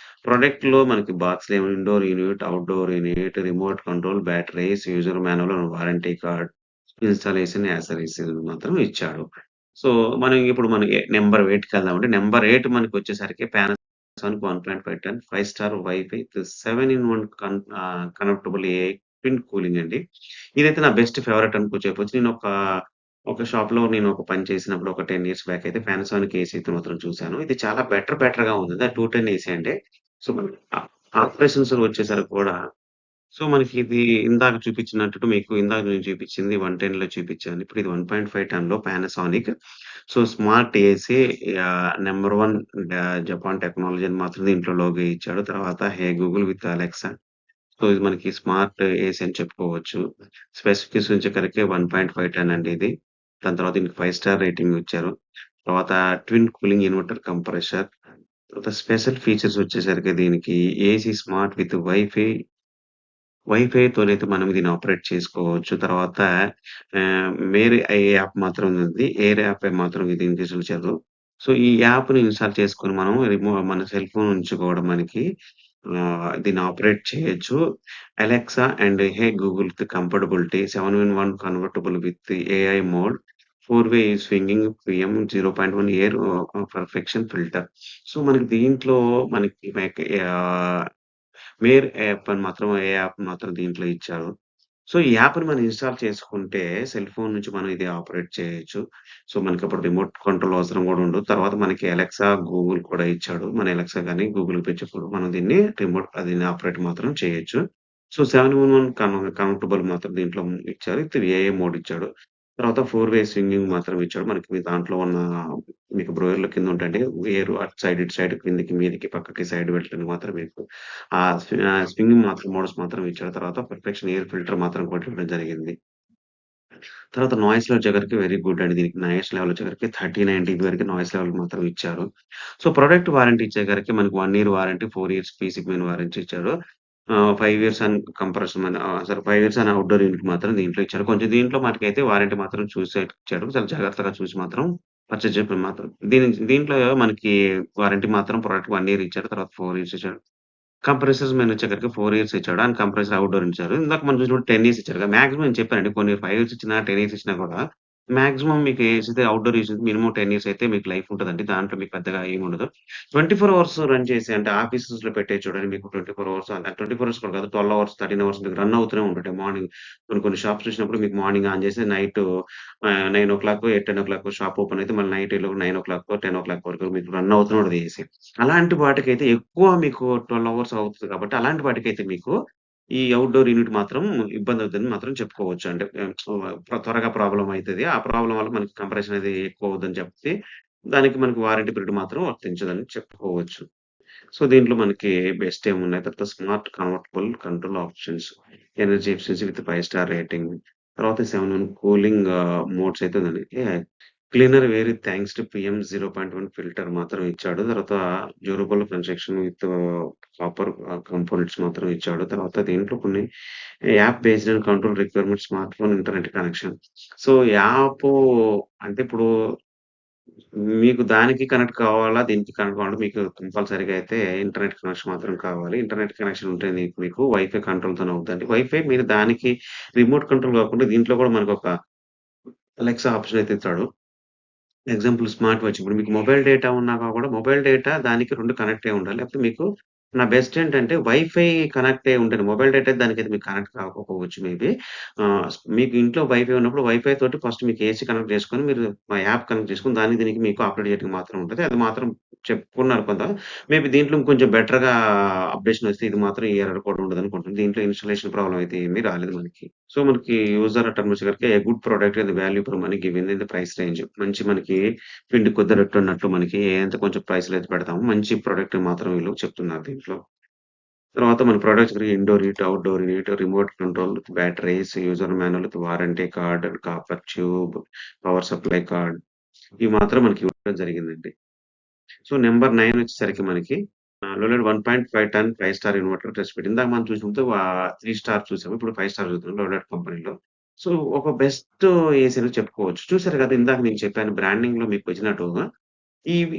ప్రొడక్ట్‌లో మనకి బాక్స్‌లో ఏమో indoor unit, outdoor unit, remote control, batteries, user manual and warranty card, installation accessories మాత్రం ఇచ్చాడు. సో, మనం నంబర్ 8కెళ్దామండి. నంబర్ 8 మనకొచ్చేసరికి Panasonic 1.5 ton 5 star wifi with 7 in 1 connectable AI twin cooling అండి. ఇదైతే నా బెస్ట్ ఫేవరైట్ చెప్పొచ్చు. ఒక షాప్‌లో నేను ఒక పని చేసినప్పుడు ఒక 10 ఇయర్స్ బ్యాక్ అయితే పానాసోనిక్ ఏసీ అయితే మాత్రం చూసాను. ఇది చాలా బెటర్‌గా ఉంది. అది 210 ఏసీ అండి. సో, మనకి ఆపరేషన్స్ వచ్చేసరికి కూడా సో, మనకి ఇది ఇందాక చూపించినట్టు మీకు ఇందాక నేను చూపించింది 110లో చూపించాను. ఇప్పుడు ఇది 1.5 టన్‌లో Panasonic. So, smart AC number 1 Japan technology అని మాత్రం దీంట్లో లోగో ఇచ్చాడు. తర్వాత hey Google with Alexa. So, ఇది మనకి స్మార్ట్ ఏసీ అని చెప్పుకోవచ్చు. స్పెసిఫికేషన్స్ వచ్చేసరికి 1.5 టన్ అండి ఇది. దాని తర్వాత దీనికి 5 స్టార్ రేటింగ్ ఇచ్చారు. తర్వాత ట్విన్ కూలింగ్ ఇన్వర్టర్ కంప్రెసర్. తర్వాత స్పెషల్ ఫీచర్స్ వచ్చేసరికి దీనికి ఏసీ స్మార్ట్ విత్ వైఫైతోనైతే మనం దీన్ని ఆపరేట్ చేసుకోవచ్చు. తర్వాత మేర్ యాప్ మాత్రం ఉంది. ఎయిర్ యాప్ మాత్రం ఇది ఇండివిజువల్. సో, ఈ యాప్‌ని ఇన్‌స్టాల్ చేసుకొని మనం మన సెల్ ఫోన్ నుంచి కూడా మనకి దీన్ని ఆపరేట్ చేయొచ్చు. Alexa and hey Google with compatibility 7 in 1 convertible with AI mode. 4 way swinging PM 0.1 air perfection filter. So, మనకి దీంట్లో మనకి ఏ యాప్ మాత్రం దీంట్లో ఇచ్చారు. సో, ఈ యాప్‌ని మనం ఇన్‌స్టాల్ చేసుకుంటే సెల్ ఫోన్ నుంచి మనం ఇది ఆపరేట్ చేయొచ్చు. సో, మనకప్పుడు రిమోట్ కంట్రోల్ అవసరం గూడా ఉండదు. తర్వాత మనకి అలెక్సా, గూగుల్ కూడా ఇచ్చాడు. మన అలెక్సా గాని, గూగుల్‌కి పిలిచినప్పుడు మనం దీన్ని ఆపరేట్ మాత్రం చేయొచ్చు. సో, 7 ఇన్ 1 కనెక్టబుల్ మాత్రం దీంట్లో ఇచ్చారు. విత్ ఏఐ మోడ్ ఇచ్చాడు. తర్వాత 4 వే స్వింగింగ్ మాత్రం ఇచ్చాడు. మనకి మీ దాంట్లో ఉన్న మీకు బ్రోయర్‌లో కింద ఉంటాయండి. అటు సైడ్, ఇటు సైడ్, కిందకి, మీదకి, పక్కకి సైడ్ వెళ్ళటానికి మాత్రం మీకు స్వింగింగ్ మోడ్స్ మాత్రం ఇచ్చారు. తర్వాత పర్ఫెక్షన్ ఎయిర్ ఫిల్టర్ మాత్రం కూడా ఇవ్వడం జరిగింది. తర్వాత నాయిస్ లెవెల్ వచ్చేసరికి వెరీ గుడ్ అండి. దీనికి నాయిస్ లెవెల్ వచ్చేసరికి 39 డీబీ వరకు నాయిస్ లెవెల్ మాత్రం ఇచ్చారు. సో, ప్రొడక్ట్ వారంటీ ఇచ్చేసరికి మనకి 1 ఇయర్ వారంటీ, 4 ఇయర్స్ పీసీకి మెయిన్ వారంటీ ఇచ్చారు. 5 ఇయర్స్ అని కంప్రెషన్ సారీ 5 ఇయర్స్ అని ఔట్‌డోర్ యూనిట్ మాత్రం దీంట్లో ఇచ్చారు. కొంచెం దీంట్లో మనకైతే వారంటీ మాత్రం చూసే ఇచ్చాడు. చాలా జాగ్రత్తగా చూసి మాత్రం పర్చేజ్ చేయమని మాత్రం దీంట్లో మనకి వారంటీ మాత్రం ప్రొడక్ట్ 1 ఇయర్ ఇచ్చారు. తర్వాత 4 ఇయర్స్ ఇచ్చాడు. కంప్రెసర్స్ మెయిన్ వచ్చేసరికి 4 ఇయర్స్ ఇచ్చాడు. అండ్ కంప్రెసర్ అవుట్‌డోర్ ఇచ్చారు. ఇందాక మనం చూసినప్పుడు 10 ఇయర్స్ ఇచ్చారు కదా! మాక్సిమం నేను చెప్పానండి. కొన్ని 5 ఇయర్స్ ఇచ్చినా, 10 ఇయర్స్ ఇచ్చినా కూడా మాక్సిమం మీకు ఏసైతే అవుట్‌డోర్ యూజ్ మినిమమ్ 10 ఇయర్స్ అయితే మీకు లైఫ్ ఉంటదండి. దాంట్లో మీకు పెద్దగా ఏమి ఉండదు. 24 అవర్స్ రన్ చేసి అంటే ఆఫీసెస్‌లో పెట్టేది చూడండి మీకు 24 అవర్స్ 24 అవర్స్ కూడా కాదు 12 అవర్స్, 13 అవర్స్ మీకు రన్ అవుతూనే ఉంటది. మార్నింగ్ కొన్ని షాప్స్ చూసినప్పుడు మీకు మార్నింగ్ ఆన్ చేసి నైట్ 9:00, 10:00 షాప్ ఓపెన్ అయితే మళ్ళీ నైట్ 9:00, 10:00 వరకు మీకు రన్ అవుతూనే ఉంటది ఏసీ. అలాంటి వాటికైతే ఎక్కువ మీకు 12 అవర్స్ అవుతది కాబట్టి అలాంటి వాటికైతే మీకు ఈ ఔట్‌డోర్ యూనిట్ మాత్రం ఇబ్బందవుతదని మాత్రం చెప్పుకోవచ్చు. అంటే త్వరగా ప్రాబ్లమ్ అయితది. ఆ ప్రాబ్లమ్ వల్ల మనకి కంప్రెషన్ అనేది ఎక్కువ అవుద్దని చెప్పి, దానికి మనకి వారంటీ పీరియడ్ మాత్రం వర్తించదని చెప్పుకోవచ్చు. సో, దీంట్లో మనకి బెస్ట్ ఏమున్నాయి, తర్వాత smart convertible control options, energy efficiency with 5 star rating, తర్వాత 7 కూలింగ్ మోడ్స్ అయితే ఉందండి. Cleaner very thanks to PM 0.1 filter మాత్రం ఇచ్చాడు. తర్వాత durable construction with copper components మాత్రం ఇచ్చాడు. తర్వాత దీంట్లో కొన్ని app based and control requirement smart phone internet connection. So, app అంటే ఇప్పుడు మీకు దానికి కనెక్ట్ కావాలా? దీనికి కనెక్ట్ కావాలంటే మీకు కంపల్సరీగా అయితే ఇంటర్నెట్ కనెక్షన్ మాత్రం కావాలి. ఇంటర్నెట్ కనెక్షన్ ఉంటే మీకు వైఫై కంట్రోల్‌తోనే అవుద్దండి. వైఫై మీరు దానికి రిమోట్ కంట్రోల్ కాకుండా దీంట్లో కూడా మనకొక అలెక్సా ఆప్షన్ అయితే ఇచ్చాడు. Example smart watch. ఇప్పుడు మీకు మొబైల్ డేటా ఉన్నా కూడా మొబైల్ డేటా దానికి 2 కనెక్ట్ అయ్యి ఉండాలి. లేకపోతే మీకు నా బెస్ట్ ఏంటంటే వైఫై కనెక్ట్ అయ్యి ఉంటేనే మొబైల్ డేటా దానికైతే మీకు కనెక్ట్ కాకపోవచ్చు మేబీ. మీకు ఇంట్లో వైఫై ఉన్నప్పుడు వైఫై తోటి ఫస్ట్ మీకు ఏసీ కనెక్ట్ చేసుకొని మీరు మా యాప్ కనెక్ట్ చేసుకొని దానికి దీనికి మీకు ఆపరేట్ చేయడానికి మాత్రం ఉంటది. అది మాత్రం చెప్పుకున్నారు కొంత. మేబీ దీంట్లో ఇంకొంచెం బెటర్‌గా అప్‌డేషన్ వస్తే ఇది మాత్రం ఈ ఎర్రర్ కోడ్ ఉండదనుకుంటున్నాను. దీంట్లో ఇన్‌స్టాలేషన్ ప్రాబ్లమ్ అయితే ఏమీ రాలేదు మనకి. సో, మనకి యూజర్ టర్మ్ వచ్చేసరికి a good product and value for money given in the price range. మంచి మనకి పిండి కుదిరినట్టు మనకి ఎంత కొంచెం ప్రైస్‌లో అయితే పెడతామో మంచి ప్రొడక్ట్ మాత్రం వీళ్ళు చెప్తున్నారు దీంట్లో. తర్వాత మన ప్రొడక్ట్స్ గురించి indoor unit, outdoor unit, remote control, batteries, user manual with warranty card, copper tube, power supply cord ఇవి మాత్రం మనకి ఇవ్వడం జరిగిందండి. సో, నంబర్ 9 వచ్చేసరికి మనకి లోలెడ్ 1.5 ton 5 star inverter test bed. ఇందాక మనం చూసినప్పుడు 3 స్టార్ చూసాము. ఇప్పుడు 5 స్టార్ చూద్దాం లోలెడ్ కంపెనీలో. సో, ఒక బెస్ట్ ఏసీని చెప్పుకోవచ్చు. చూసారు కదా! ఇందాక నేను చెప్పాను బ్రాండింగ్‌లో మీకొచ్చినట్టుగా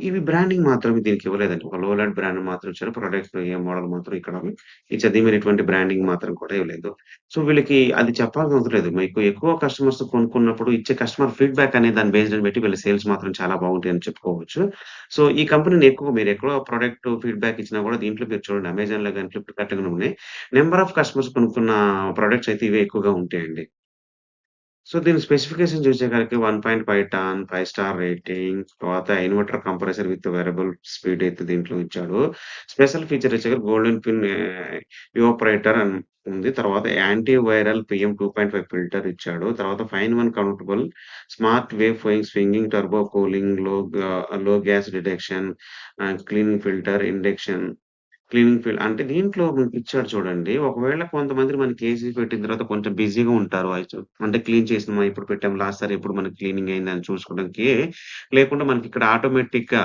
ఇవి బ్రాండింగ్ మాత్రం దీనికి ఇవ్వలేదండి. ఒక లోలాడ్ బ్రాండ్ మాత్రం ఇచ్చారు. ప్రొడక్ట్ ఏ మోడల్ మాత్రం ఇక్కడ ఇచ్చారు. దీని మీద ఎటువంటి బ్రాండింగ్ మాత్రం కూడా ఇవ్వలేదు. సో, వీళ్ళకి అది చెప్పాల్సిన అవసరం లేదు. మీకు ఎక్కువ కస్టమర్స్ కొనుక్కున్నప్పుడు ఇచ్చే కస్టమర్ ఫీడ్‌బ్యాక్ అనే దాన్ని బేస్డ్‌ని బట్టి వీళ్ళ సేల్స్ మాత్రం చాలా బాగుంటాయని చెప్పుకోవచ్చు. సో, ఈ కంపెనీని మీరెక్కువ ప్రొడక్ట్ ఫీడ్‌బ్యాక్ ఇచ్చినా కూడా దీంట్లో మీరు చూడండి అమెజాన్‌లో గాని, ఫ్లిప్‌కార్ట్‌లో గాని ఉన్నాయి. నంబర్ ఆఫ్ కస్టమర్స్ కొనుక్కున్న ప్రొడక్ట్స్ అయితే ఇవే ఎక్కువగా ఉంటాయండి. సో, దీని స్పెసిఫికేషన్ చూసేసరికి 1.5 టన్, 5 స్టార్ రేటింగ్, తర్వాత inverter compressor with variable speed అయితే దీంట్లో ఇచ్చాడు. స్పెషల్ ఫీచర్ వచ్చేసరికి గోల్డెన్ పిన్ ఇవాపరేటర్ అని ఉంది. తర్వాత యాంటీ వైరల్ PM 2.5 ఫిల్టర్ ఇచ్చాడు. తర్వాత fine one countable smart wave swinging turbo cooling, low gas detection, cleaning filter, induction cleaning అంటే దీంట్లో మీకిచ్చాడు చూడండి. ఒకవేళ కొంతమంది మనకి ఏసీ పెట్టిన తర్వాత కొంచెం బిజీగా ఉంటారు. అంటే క్లీన్ చేసినమా ఎప్పుడు పెట్టాం, లాస్ట్ సారి ఎప్పుడు మనకి క్లీనింగ్ అయిందని చూసుకోవడానికి లేకుండా మనకిక్కడ ఆటోమేటిక్‌గా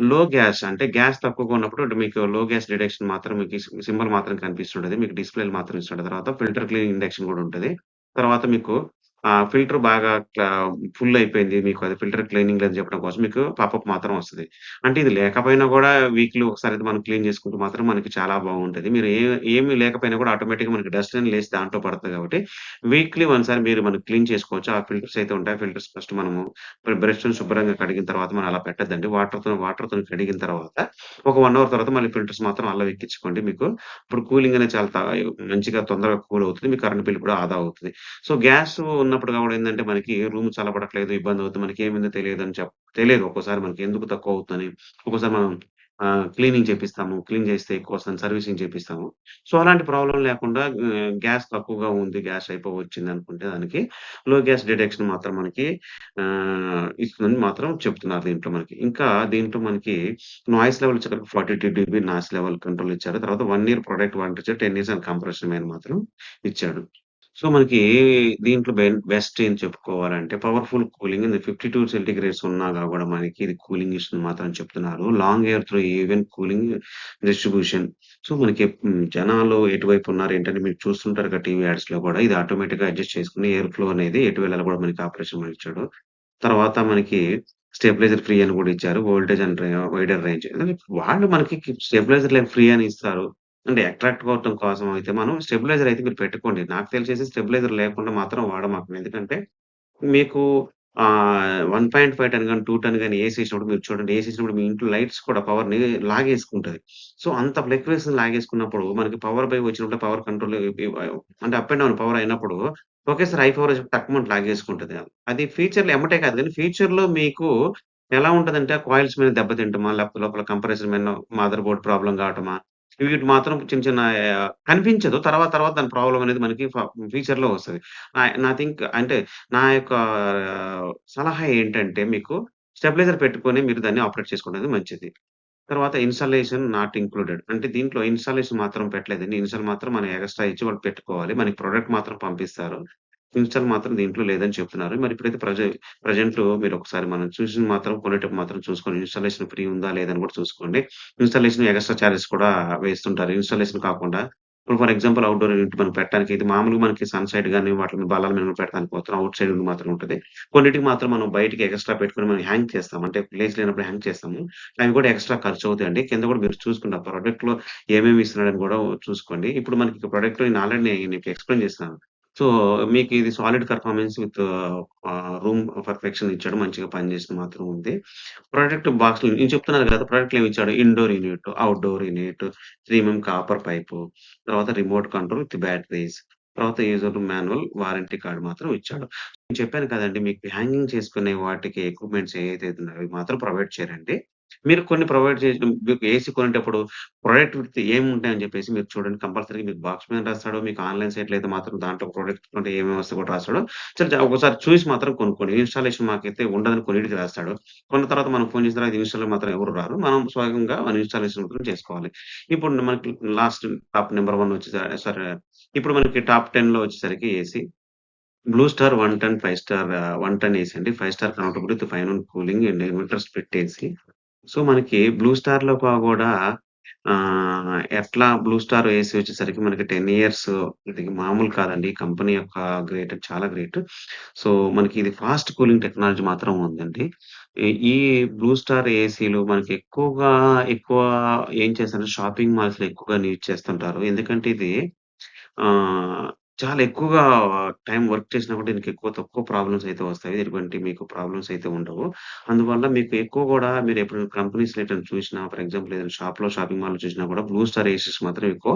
లో గ్యాస్ అంటే గ్యాస్ తక్కువగా ఉన్నప్పుడు మీకు లో గ్యాస్ డిటెక్షన్ మాత్రం మీకు సింబల్ మాత్రం కనిపిస్తుంటది. మీకు డిస్‌ప్లేలు మాత్రం ఇస్తుంటది. తర్వాత ఫిల్టర్ క్లీనింగ్ ఇండక్షన్ గూడా ఉంటది. తర్వాత మీకు ఫిల్టర్ బాగా ఫుల్ అయిపోయింది. మీకు అది ఫిల్టర్ క్లీనింగ్ లేదని చెప్పడం కోసం మీకు పాపప్ మాత్రం వస్తది. అంటే ఇది లేకపోయినా గూడా వీక్‌లీ ఒకసారి అయితే మనం క్లీన్ చేసుకుంటే మాత్రం మనకి చాలా బాగుంటది. మీరు ఏమి లేకపోయినా కూడా ఆటోమేటిక్‌గా మనకి డస్ట్ అని లేసి దాంట్లో పడతది కాబట్టి, వీక్‌లీ వన్సారి మీరు మనం క్లీన్ చేసుకోవచ్చు. ఆ ఫిల్టర్స్ అయితే ఉంటాయి. ఆ ఫిల్టర్స్ ఫస్ట్ మనము బ్రష్‌తోని శుభ్రంగా కడిగిన తర్వాత మనం అలా పెట్టొద్దండి. వాటర్‌తోని కడిగిన తర్వాత ఒక 1 అవర్ తర్వాత మళ్ళీ ఫిల్టర్స్ మాత్రం అల్లో ఎక్కించుకోండి. మీకు ఇప్పుడు కూలింగ్ అనేది చాలా మంచిగా తొందరగా కూల్ అవుతుంది. మీ కరెంట్ బిల్ కూడా ఆదా అవుతది. సో, గ్యాస్ ఉన్నప్పుడు కూడా ఏందంటే మనకి రూమ్ చల్లబడట్లేదు, ఇబ్బందవుతుంది. మనకేమైందో తెలియదని తెలియదు ఒక్కోసారి మనకి ఎందుకు తక్కువవుతుందని. ఒక్కోసారి మనం క్లీనింగ్ చేపిస్తాము. క్లీన్ చేస్తే ఎక్కువొస్తుందని సర్వీసింగ్ చేపిస్తాము. సో, అలాంటి ప్రాబ్లమ్ లేకుండా గ్యాస్ తక్కువగా ఉంది, గ్యాస్ అయిపోవచ్చిందనుకుంటే దానికి లో గ్యాస్ డిటెక్షన్ మాత్రం మనకి ఇస్తుందని మాత్రం చెప్తున్నారు దీంట్లో మనకి. ఇంకా దీంట్లో మనకి నాయిస్ లెవెల్ వచ్చేసరికి 42 డీబీ నాయిస్ లెవెల్ కంట్రోల్ ఇచ్చారు. తర్వాత 1 ఇయర్ ప్రొడక్ట్ వారంటీ ఇచ్చారు. 10 ఇయర్స్ అండ్ కంప్రెషన్ మీద మాత్రం ఇచ్చాడు. సో, మనకి దీంట్లో బెస్ట్ ఏం చెప్పుకోవాలంటే పవర్‌ఫుల్ కూలింగ్ ఇది 52 సెంటిగ్రేడ్స్ ఉన్నాగా గూడా మనకి ఇది కూలింగ్ ఇస్తుంది మాత్రం చెప్తున్నారు. Long air through even cooling distribution. So, మనకి జనాలు ఎటువైపు ఉన్నారు ఏంటని మీరు చూస్తుంటారు కదా! టీవీ యాడ్స్‌లో గూడా ఇది ఆటోమేటిక్‌గా అడ్జస్ట్ చేసుకొని ఎయిర్ ఫ్లో అనేది ఎటు వెళ్ళాలో గూడా మనకి ఆపరేషన్ ఇచ్చాడు. తర్వాత మనకి స్టెబిలైజర్ ఫ్రీ అని గూడా ఇచ్చారు. Voltage and wider range. వాళ్ళు మనకి స్టెబిలైజర్‌లు ఫ్రీ అని ఇస్తారు. అంటే అట్రాక్ట్ అవ్వటం కోసం అయితే మనం స్టెబిలైజర్ అయితే మీరు పెట్టుకోండి. నాకు తెలిసేసి స్టెబిలైజర్ లేకుండా మాత్రం వాడమాకండి. ఎందుకంటే మీకు 1.5 టన్ గాని, 2 టన్ గాని ఏసీ ఏసినప్పుడు మీరు చూడండి. ఏసీ ఏసినప్పుడు మీ ఇంట్లో లైట్స్ కూడా పవర్‌ని లాగేసుకుంటది. సో, అంత ఫ్లక్చుయేషన్ లాగేసుకున్నప్పుడు మనకి పవర్ బై వచ్చినప్పుడు పవర్ కంట్రోల్ అంటే అప్ అండ్ డౌన్ పవర్ అయినప్పుడు ఒకేసారి హై పవర్ వచ్చినప్పుడు టక్కుమని లాగేసుకుంటది. అది ఫ్యూచర్‌లో ఎమ్మటే కాదు గానీ ఫ్యూచర్‌లో మీకు ఎలా ఉంటదంటే కాయిల్స్ మీద దెబ్బతింటమా, లేకపోతే లోపల కంప్రెసర్ మీద మదర్ బోర్డ్ ప్రాబ్లమ్ కావటమా, వీటి మాత్రం చిన్న చిన్న కనిపించదు. తర్వాత తర్వాత దాని ప్రాబ్లమ్ అనేది మనకి ఫ్యూచర్‌లో వస్తది. నా థింక్ అంటే నా యొక్క సలహా ఏంటంటే మీకు స్టెబిలైజర్ పెట్టుకొని మీరు దాన్ని ఆపరేట్ చేసుకోవడం మంచిది. తర్వాత ఇన్‌స్టాలేషన్ నాట్ ఇంక్లూడెడ్. అంటే దీంట్లో ఇన్‌స్టాలేషన్ మాత్రం పెట్టలేదండి. ఇన్‌స్టాల్ మాత్రం మనం ఎగస్ట్రా ఇచ్చి వాళ్ళు పెట్టుకోవాలి. మనకి ప్రొడక్ట్ మాత్రం పంపిస్తారు. ఇన్‌స్టాల్ మాత్రం దీంట్లో లేదని చెప్తున్నారు. మరి ఇప్పుడైతే ప్రెజెంట్ మీరొకసారి మనం చూసింది మాత్రం కొనేటప్పుడు మాత్రం చూసుకోండి. ఇన్‌స్టాలేషన్ ఫ్రీ ఉందా? లేదా? అని కూడా చూసుకోండి. ఇన్‌స్టాలేషన్ ఎగస్ట్రా చార్జెస్ కూడా వేస్తుంటారు. ఇన్‌స్టాలేషన్ కాకుండా ఇప్పుడు ఫర్ ఎగ్జాంపుల్ ఔట్‌డోర్ యూనిట్ మనం పెట్టడానికి ఇది మామూలుగా మనకి సన్ సైడ్ గాని వాటి మీద బల్లల మీద పెట్టడానికి మాత్రం ఔట్ సైడ్ మాత్రం ఉంటది. కొన్నిటికి మాత్రం మనం బయటికి ఎగస్ట్రా పెట్టుకొని మనం హ్యాంగ్ చేస్తాం. అంటే ప్లేస్ లేనప్పుడు హ్యాంగ్ చేస్తాము. అవి కూడా ఎక్స్‌ట్రా ఖర్చవుతాయండి. కింద కూడా మీరు చూసుకుంటే ఆ ప్రొడక్ట్‌లో ఏమేమి ఇస్తున్నాడని కూడా చూసుకోండి. ఇప్పుడు మనకి ప్రొడక్ట్‌లో నేను ఆల్రెడీ నీకు ఎక్స్‌ప్లెయిన్ చేస్తున్నాను. సో, మీకు ఇది solid performance with room perfection ఇచ్చాడు. మంచిగా పనిచేసింది మాత్రం ఉంది. ప్రొడక్ట్ బాక్స్‌లో నేను చెప్తున్నాను కదా! ప్రొడక్ట్‌లో ఏమిచ్చాడు? Indoor unit, outdoor unit, 3 copper pipe, తర్వాత రిమోట్ కంట్రోల్ విత్ బ్యాటరీస్, తర్వాత యూజర్ మాన్యువల్, వారంటీ కార్డ్ మాత్రం ఇచ్చాడు. నేను చెప్పాను కదండీ! మీకు హ్యాంగింగ్ చేసుకునే వాటికి ఎక్విప్‌మెంట్స్ ఏవైతే ఉన్నాయో అవి మాత్రం ప్రొవైడ్ చేయరండి. మీరు కొన్ని ప్రొవైడ్ చేసిన మీకు ఏసీ కొనేటప్పుడు ప్రొడక్ట్ విత్ ఏముంటాయని చెప్పేసి మీరు చూడండి. కంపల్సరీగా మీకు బాక్స్ మీద రాస్తాడు. మీకు ఆన్‌లైన్ సైట్‌లో అయితే మాత్రం దాంట్లో ప్రొడక్ట్ అంటే ఏమేమి వస్తాయో కూడా రాస్తాడు. సరే ఒకసారి చూసి మాత్రం కొనుక్కోండి. ఇన్‌స్టాలేషన్ మాకైతే ఉండదని కొన్నిటికి రాస్తాడు. కొన్న తర్వాత మనం ఫోన్ చేసిన తర్వాత ఇన్‌స్టాల్ మాత్రం ఎవరు రారు. మనం స్వయంగా మన ఇన్‌స్టాలేషన్ మాత్రం చేసుకోవాలి. ఇప్పుడు మనకి లాస్ట్ టాప్ నంబర్ 1 వచ్చేసరి సరే ఇప్పుడు మనకి టాప్ 10లో వచ్చేసరికి AC blue star 110 5 star 110 AC అండి. 5 star comfortable with fine on cooling and inverter split AC. So, మనకి బ్లూ స్టార్‌లో గూడా ఎట్లా బ్లూ స్టార్ ఏసీ వచ్చేసరికి మనకి 10 ఇయర్స్ ఇది మామూలు కాదండి. కంపెనీ యొక్క గ్రేట్ చాలా గ్రేట్. సో, మనకి ఇది ఫాస్ట్ కూలింగ్ టెక్నాలజీ మాత్రం ఉందండి. ఈ బ్లూ స్టార్ ఏసీలు మనకి ఎక్కువ ఏం చేస్తారంటే షాపింగ్ మాల్స్‌లో ఎక్కువగా యూజ్ చేస్తుంటారు. ఎందుకంటే ఇది చాలా ఎక్కువగా టైమ్ వర్క్ చేసినా కూడా దీనికి తక్కువ ప్రాబ్లమ్స్ అయితే వస్తాయి. ఎటువంటి మీకు ప్రాబ్లమ్స్ అయితే ఉండవు. అందువల్ల మీకు ఎక్కువ గూడా మీరెప్పుడైనా కంపెనీస్‌లో ఎటైనా చూసినా ఫర్ ఎగ్జాంపుల్ ఏదైనా షాపింగ్ మాల్‌లో చూసినా కూడా బ్లూ స్టార్ ఏసీస్ మాత్రం ఎక్కువ